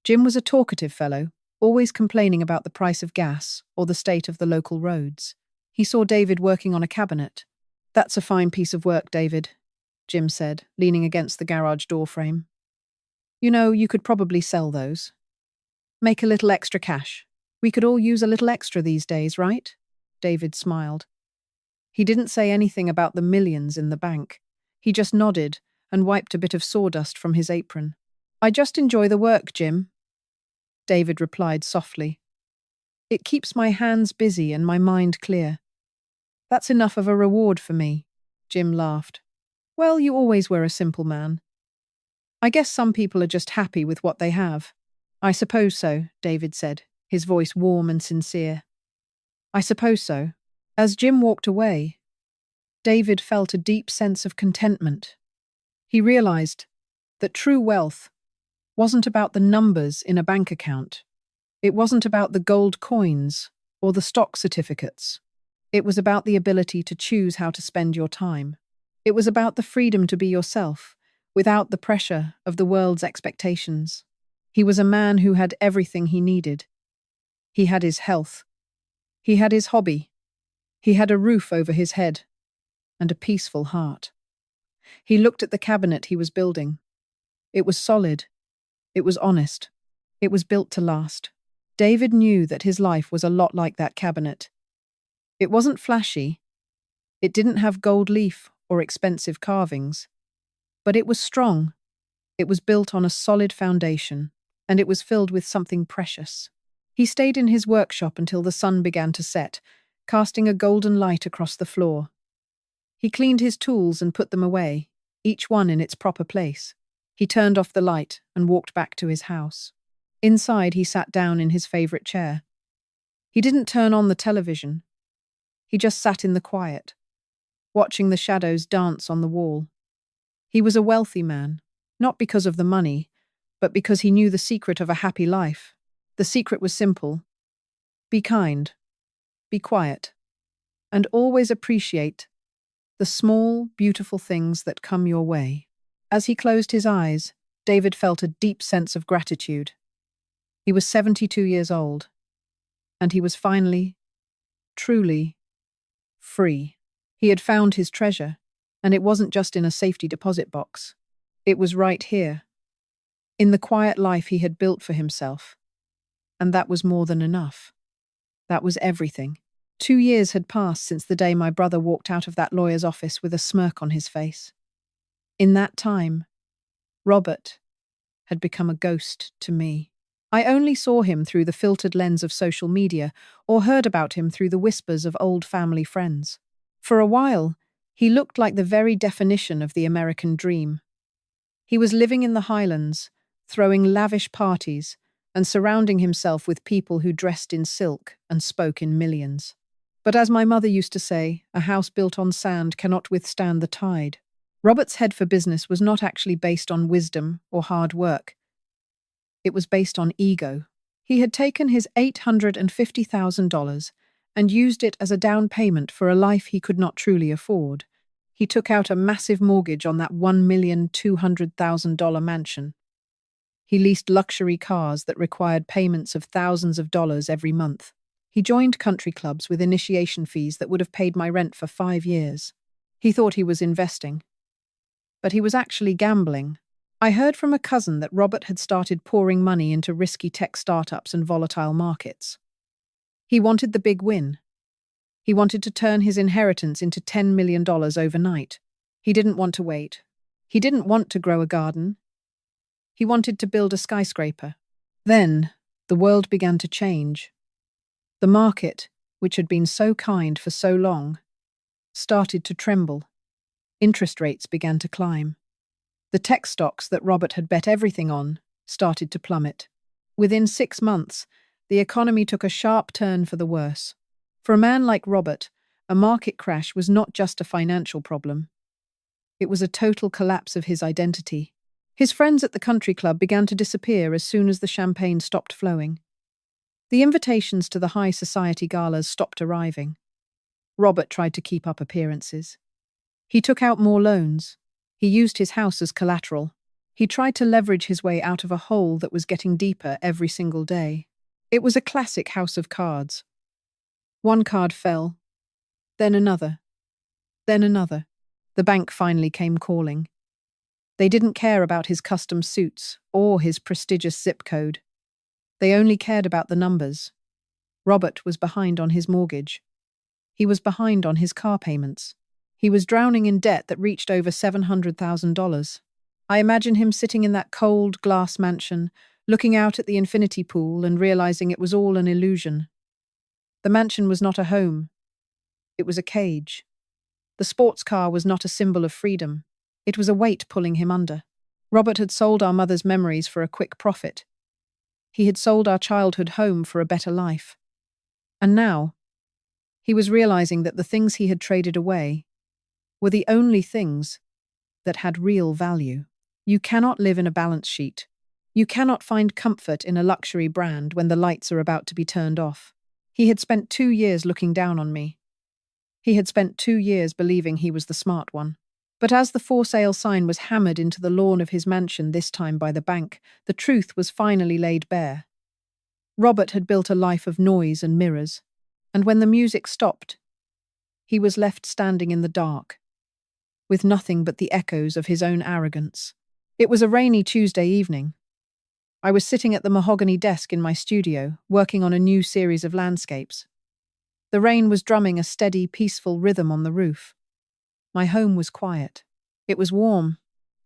Jim was a talkative fellow, always complaining about the price of gas or the state of the local roads. He saw David working on a cabinet. "That's a fine piece of work, David," Jim said, leaning against the garage door frame. "You know, you could probably sell those. Make a little extra cash. We could all use a little extra these days, right?" David smiled. He didn't say anything about the millions in the bank. He just nodded and wiped a bit of sawdust from his apron. "I just enjoy the work, Jim," David replied softly. "It keeps my hands busy and my mind clear. That's enough of a reward for me," Jim laughed. "Well, you always were a simple man. I guess some people are just happy with what they have." "I suppose so," David said, his voice warm and sincere. "I suppose so." As Jim walked away, David felt a deep sense of contentment. He realized That true wealth wasn't about the numbers in a bank account. It wasn't about the gold coins or the stock certificates. It was about the ability to choose how to spend your time. It was about the freedom to be yourself, without the pressure of the world's expectations. He was a man who had everything he needed. He had his health. He had his hobby. He had a roof over his head and a peaceful heart. He looked at the cabinet he was building. It was solid. It was honest. It was built to last. David knew that his life was a lot like that cabinet. It wasn't flashy. It didn't have gold leaf or expensive carvings. But it was strong. It was built on a solid foundation, and it was filled with something precious. He stayed in his workshop until the sun began to set, casting a golden light across the floor. He cleaned his tools and put them away, each one in its proper place. He turned off the light and walked back to his house. Inside, he sat down in his favorite chair. He didn't turn on the television. He just sat in the quiet, watching the shadows dance on the wall. He was a wealthy man, not because of the money, but because he knew the secret of a happy life. The secret was simple. Be kind, be quiet, and always appreciate the small, beautiful things that come your way. As he closed his eyes, David felt a deep sense of gratitude. He was 72 years old, and he was finally, truly, free. He had found his treasure, and it wasn't just in a safety deposit box. It was right here, in the quiet life he had built for himself. And that was more than enough. That was everything. 2 years had passed since the day my brother walked out of that lawyer's office with a smirk on his face. In that time, Robert had become a ghost to me. I only saw him through the filtered lens of social media or heard about him through the whispers of old family friends. For a while, he looked like the very definition of the American dream. He was living in the Highlands, throwing lavish parties, and surrounding himself with people who dressed in silk and spoke in millions. But as my mother used to say, a house built on sand cannot withstand the tide. Robert's head for business was not actually based on wisdom or hard work. It was based on ego. He had taken his $850,000 and used it as a down payment for a life he could not truly afford. He took out a massive mortgage on that $1,200,000 mansion. He leased luxury cars that required payments of thousands of dollars every month. He joined country clubs with initiation fees that would have paid my rent for 5 years. He thought he was investing, but he was actually gambling. I heard from a cousin that Robert had started pouring money into risky tech startups and volatile markets. He wanted the big win. He wanted to turn his inheritance into $10 million overnight. He didn't want to wait. He didn't want to grow a garden. He wanted to build a skyscraper. Then, the world began to change. The market, which had been so kind for so long, started to tremble. Interest rates began to climb. The tech stocks that Robert had bet everything on started to plummet. Within 6 months, the economy took a sharp turn for the worse. For a man like Robert, a market crash was not just a financial problem. It was a total collapse of his identity. His friends at the country club began to disappear as soon as the champagne stopped flowing. The invitations to the high society galas stopped arriving. Robert tried to keep up appearances. He took out more loans. He used his house as collateral. He tried to leverage his way out of a hole that was getting deeper every single day. It was a classic house of cards. One card fell, then another, then another. The bank finally came calling. They didn't care about his custom suits or his prestigious zip code. They only cared about the numbers. Robert was behind on his mortgage. He was behind on his car payments. He was drowning in debt that reached over $700,000. I imagine him sitting in that cold glass mansion, looking out at the infinity pool and realizing it was all an illusion. The mansion was not a home. It was a cage. The sports car was not a symbol of freedom. It was a weight pulling him under. Robert had sold our mother's memories for a quick profit. He had sold our childhood home for a better life. And now, he was realizing that the things he had traded away were the only things that had real value. You cannot live in a balance sheet. You cannot find comfort in a luxury brand when the lights are about to be turned off. He had spent 2 years looking down on me. He had spent 2 years believing he was the smart one. But as the for sale sign was hammered into the lawn of his mansion, this time by the bank, the truth was finally laid bare. Robert had built a life of noise and mirrors, and when the music stopped, he was left standing in the dark, with nothing but the echoes of his own arrogance. It was a rainy Tuesday evening. I was sitting at the mahogany desk in my studio, working on a new series of landscapes. The rain was drumming a steady, peaceful rhythm on the roof. My home was quiet. It was warm.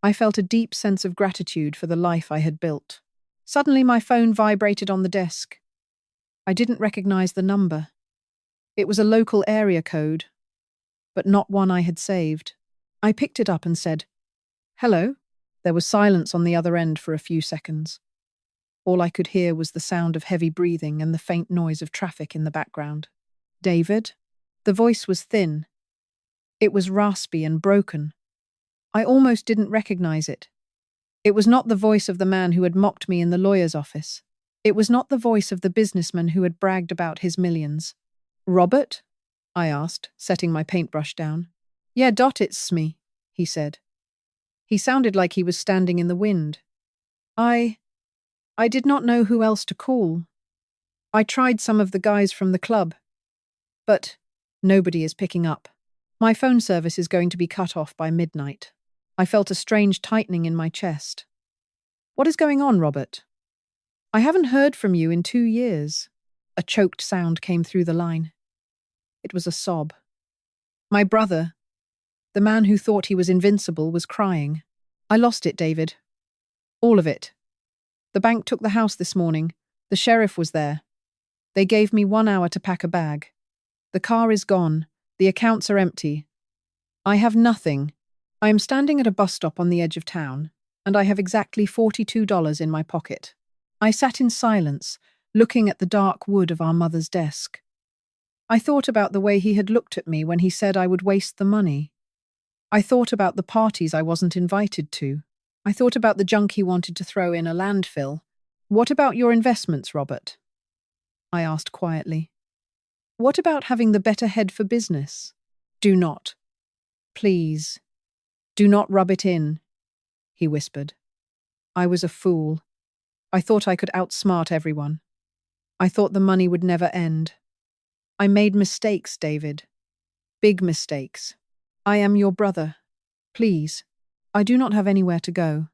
I felt a deep sense of gratitude for the life I had built. Suddenly, my phone vibrated on the desk. I didn't recognize the number. It was a local area code, but not one I had saved. I picked it up and said, "Hello?" There was silence on the other end for a few seconds. All I could hear was the sound of heavy breathing and the faint noise of traffic in the background. "David?" The voice was thin. It was raspy and broken. I almost didn't recognize it. It was not the voice of the man who had mocked me in the lawyer's office. It was not the voice of the businessman who had bragged about his millions. "Robert?" I asked, setting my paintbrush down. "Yeah, it's me," he said. He sounded like he was standing in the wind. I did not know who else to call. I tried some of the guys from the club, but nobody is picking up. My phone service is going to be cut off by midnight. I felt a strange tightening in my chest. "What is going on, Robert?" "I haven't heard from you in 2 years." A choked sound came through the line. It was a sob. My brother, the man who thought he was invincible, was crying. "I lost it, David. All of it. The bank took the house this morning. The sheriff was there. They gave me 1 hour to pack a bag. The car is gone. The accounts are empty. I have nothing. I am standing at a bus stop on the edge of town, and I have exactly $42 in my pocket." I sat in silence, looking at the dark wood of our mother's desk. I thought about the way he had looked at me when he said I would waste the money. I thought about the parties I wasn't invited to. I thought about the junk he wanted to throw in a landfill. "What about your investments, Robert?" I asked quietly. "What about having the better head for business? Do not. Please. Do not rub it in," he whispered. I was a fool. I thought I could outsmart everyone. I thought the money would never end. I made mistakes, David. Big mistakes. I am your brother. Please. I do not have anywhere to go.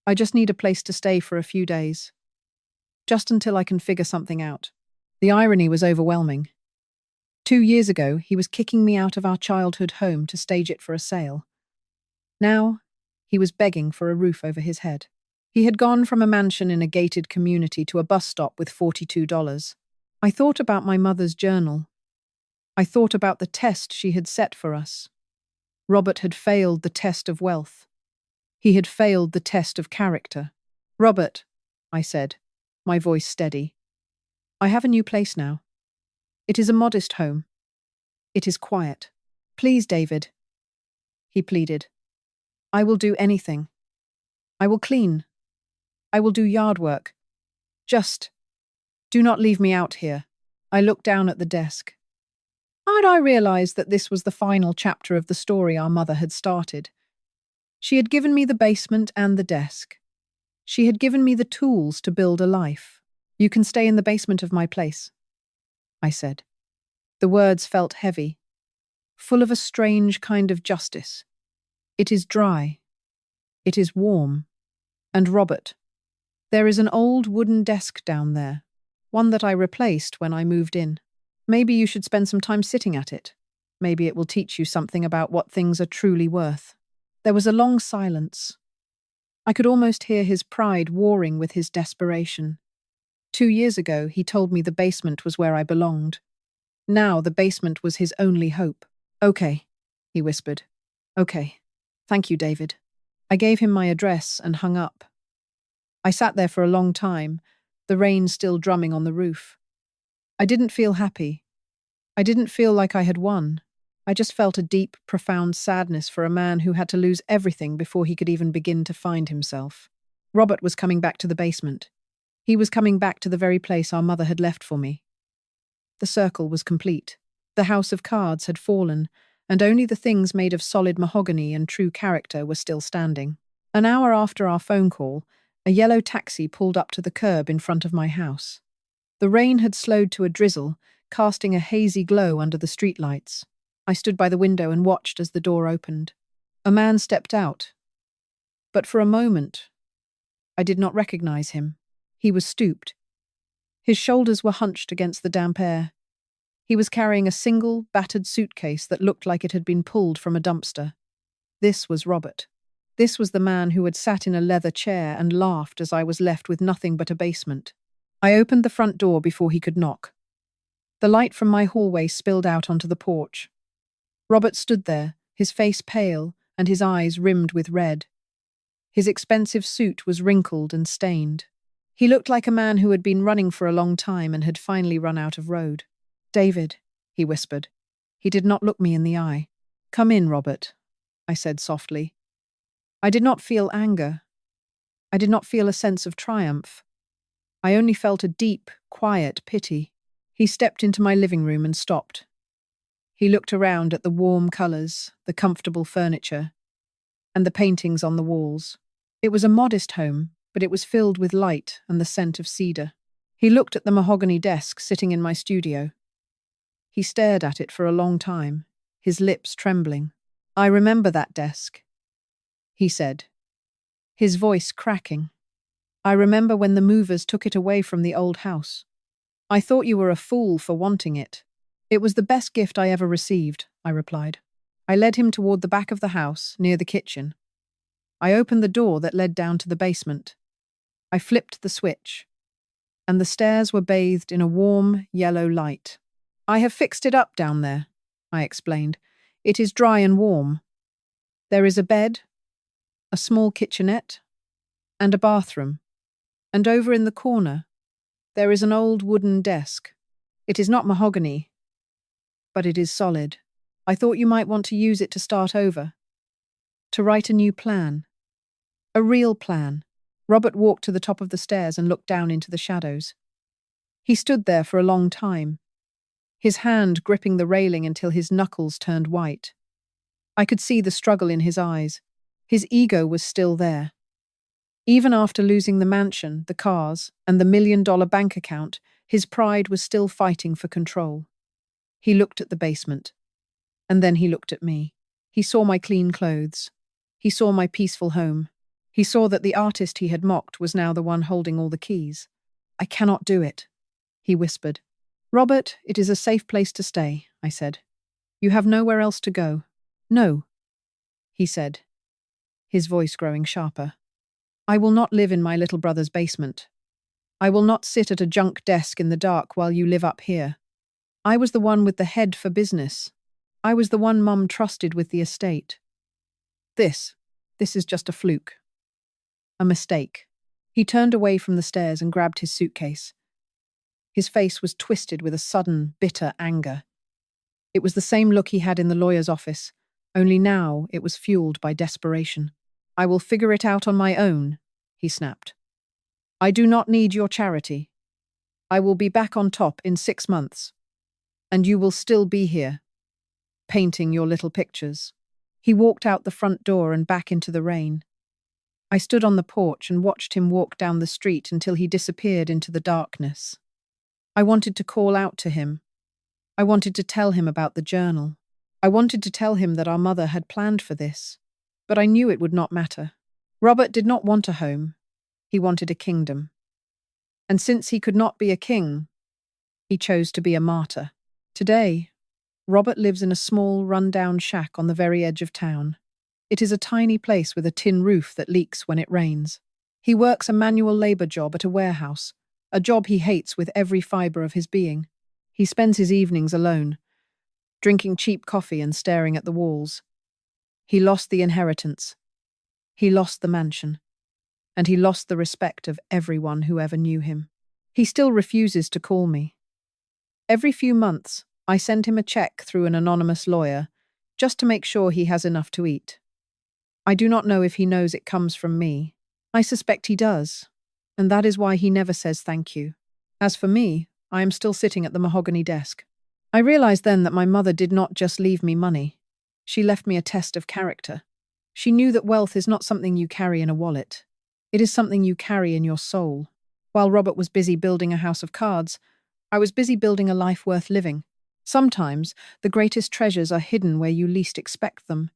I just need a place to stay for a few days. Just until I can figure something out." The irony was overwhelming. 2 years ago, he was kicking me out of our childhood home to stage it for a sale. Now, he was begging for a roof over his head. He had gone from a mansion in a gated community to a bus stop with $42. I thought about my mother's journal. I thought about the test she had set for us. Robert had failed the test of wealth. He had failed the test of character. "Robert," I said, my voice steady, "I have a new place now. It is a modest home. It is quiet. Please, David," he pleaded. "I will do anything. I will clean. I will do yard work. Just do not leave me out here." I looked down at the desk. How had I realized that this was the final chapter of the story our mother had started? She had given me the basement and the desk. She had given me the tools to build a life. "You can stay in the basement of my place," I said. The words felt heavy, full of a strange kind of justice. It is dry. It is warm. And Robert, there is an old wooden desk down there, one that I replaced when I moved in. Maybe you should spend some time sitting at it. Maybe it will teach you something about what things are truly worth. There was a long silence. I could almost hear his pride warring with his desperation. 2 years ago, he told me the basement was where I belonged. Now the basement was his only hope. "Okay," he whispered. "Okay. Thank you, David." I gave him my address and hung up. I sat there for a long time, the rain still drumming on the roof. I didn't feel happy. I didn't feel like I had won. I just felt a deep, profound sadness for a man who had to lose everything before he could even begin to find himself. Robert was coming back to the basement. He was coming back to the very place our mother had left for me. The circle was complete. The house of cards had fallen, and only the things made of solid mahogany and true character were still standing. An hour after our phone call, a yellow taxi pulled up to the curb in front of my house. The rain had slowed to a drizzle, casting a hazy glow under the streetlights. I stood by the window and watched as the door opened. A man stepped out. But for a moment, I did not recognize him. He was stooped. His shoulders were hunched against the damp air. He was carrying a single, battered suitcase that looked like it had been pulled from a dumpster. This was Robert. This was the man who had sat in a leather chair and laughed as I was left with nothing but a basement. I opened the front door before he could knock. The light from my hallway spilled out onto the porch. Robert stood there, his face pale and his eyes rimmed with red. His expensive suit was wrinkled and stained. He looked like a man who had been running for a long time and had finally run out of road. "David," he whispered. He did not look me in the eye. "Come in, Robert," I said softly. I did not feel anger. I did not feel a sense of triumph. I only felt a deep, quiet pity. He stepped into my living room and stopped. He looked around at the warm colours, the comfortable furniture, and the paintings on the walls. It was a modest home, but it was filled with light and the scent of cedar. He looked at the mahogany desk sitting in my studio. He stared at it for a long time, his lips trembling. "I remember that desk," he said, his voice cracking. "I remember when the movers took it away from the old house. I thought you were a fool for wanting it." "It was the best gift I ever received," I replied. I led him toward the back of the house, near the kitchen. I opened the door that led down to the basement. I flipped the switch, and the stairs were bathed in a warm, yellow light. "I have fixed it up down there," I explained. "It is dry and warm. There is a bed, a small kitchenette, and a bathroom. And over in the corner, there is an old wooden desk. It is not mahogany, but it is solid. I thought you might want to use it to start over, to write a new plan. A real plan." Robert walked to the top of the stairs and looked down into the shadows. He stood there for a long time, his hand gripping the railing until his knuckles turned white. I could see the struggle in his eyes. His ego was still there. Even after losing the mansion, the cars, and the $1 million bank account, his pride was still fighting for control. He looked at the basement, and then he looked at me. He saw my clean clothes. He saw my peaceful home. He saw that the artist he had mocked was now the one holding all the keys. "I cannot do it," he whispered. "Robert, it is a safe place to stay," I said. "You have nowhere else to go." "No," he said, his voice growing sharper. "I will not live in my little brother's basement. I will not sit at a junk desk in the dark while you live up here. I was the one with the head for business. I was the one Mum trusted with the estate. This is just a fluke. A mistake." He turned away from the stairs and grabbed his suitcase. His face was twisted with a sudden, bitter anger. It was the same look he had in the lawyer's office, only now it was fueled by desperation. "I will figure it out on my own," he snapped. "I do not need your charity. I will be back on top in 6 months. And you will still be here, painting your little pictures." He walked out the front door and back into the rain. I stood on the porch and watched him walk down the street until he disappeared into the darkness. I wanted to call out to him. I wanted to tell him about the journal. I wanted to tell him that our mother had planned for this, but I knew it would not matter. Robert did not want a home. He wanted a kingdom. And since he could not be a king, he chose to be a martyr. Today, Robert lives in a small, run-down shack on the very edge of town. It is a tiny place with a tin roof that leaks when it rains. He works a manual labor job at a warehouse, a job he hates with every fiber of his being. He spends his evenings alone, drinking cheap coffee and staring at the walls. He lost the inheritance. He lost the mansion. And he lost the respect of everyone who ever knew him. He still refuses to call me. Every few months, I send him a check through an anonymous lawyer, just to make sure he has enough to eat. I do not know if he knows it comes from me. I suspect he does, and that is why he never says thank you. As for me, I am still sitting at the mahogany desk. I realized then that my mother did not just leave me money. She left me a test of character. She knew that wealth is not something you carry in a wallet. It is something you carry in your soul. While Robert was busy building a house of cards, I was busy building a life worth living. Sometimes, the greatest treasures are hidden where you least expect them.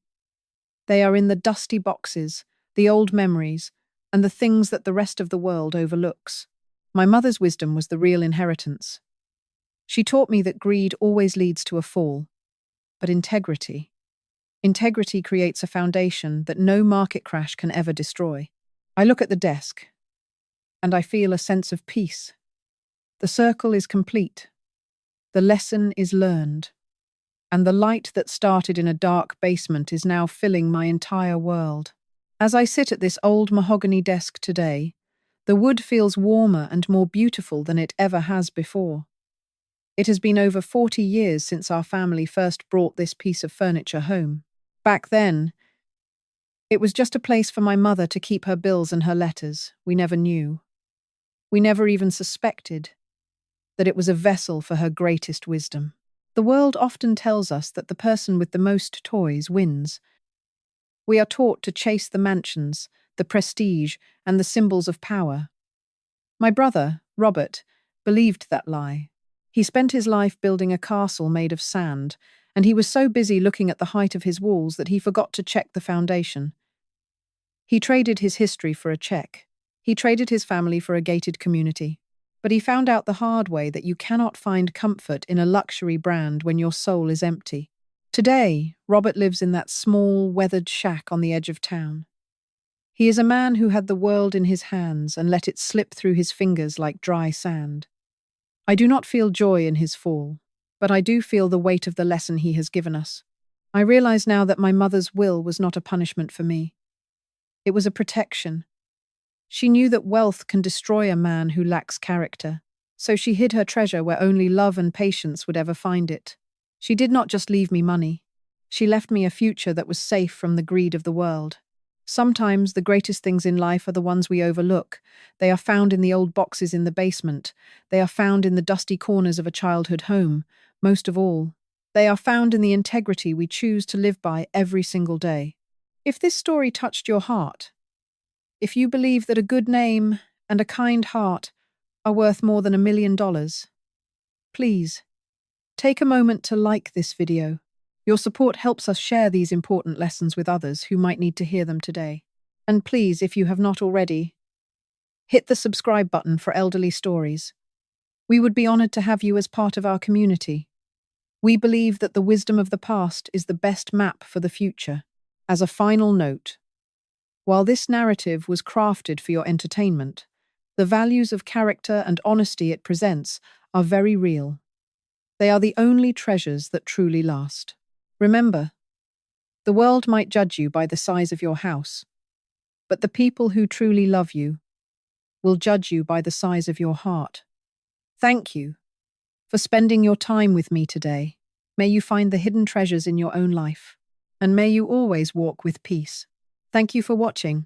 They are in the dusty boxes, the old memories, and the things that the rest of the world overlooks. My mother's wisdom was the real inheritance. She taught me that greed always leads to a fall, but integrity creates a foundation that no market crash can ever destroy. I look at the desk, and I feel a sense of peace. The circle is complete. The lesson is learned. And the light that started in a dark basement is now filling my entire world. As I sit at this old mahogany desk today, the wood feels warmer and more beautiful than it ever has before. It has been over 40 years since our family first brought this piece of furniture home. Back then, it was just a place for my mother to keep her bills and her letters. We never knew. We never even suspected that it was a vessel for her greatest wisdom. The world often tells us that the person with the most toys wins. We are taught to chase the mansions, the prestige, and the symbols of power. My brother, Robert, believed that lie. He spent his life building a castle made of sand, and he was so busy looking at the height of his walls that he forgot to check the foundation. He traded his history for a check. He traded his family for a gated community. But he found out the hard way that you cannot find comfort in a luxury brand when your soul is empty. Today, Robert lives in that small, weathered shack on the edge of town. He is a man who had the world in his hands and let it slip through his fingers like dry sand. I do not feel joy in his fall, but I do feel the weight of the lesson he has given us. I realize now that my mother's will was not a punishment for me. It was a protection. She knew that wealth can destroy a man who lacks character, so she hid her treasure where only love and patience would ever find it. She did not just leave me money. She left me a future that was safe from the greed of the world. Sometimes the greatest things in life are the ones we overlook. They are found in the old boxes in the basement. They are found in the dusty corners of a childhood home. Most of all, they are found in the integrity we choose to live by every single day. If this story touched your heart, if you believe that a good name and a kind heart are worth more than $1 million, please take a moment to like this video. Your support helps us share these important lessons with others who might need to hear them today. And please, if you have not already, hit the subscribe button for elderly stories. We would be honored to have you as part of our community. We believe that the wisdom of the past is the best map for the future. As a final note, while this narrative was crafted for your entertainment, the values of character and honesty it presents are very real. They are the only treasures that truly last. Remember, the world might judge you by the size of your house, but the people who truly love you will judge you by the size of your heart. Thank you for spending your time with me today. May you find the hidden treasures in your own life, and may you always walk with peace. Thank you for watching.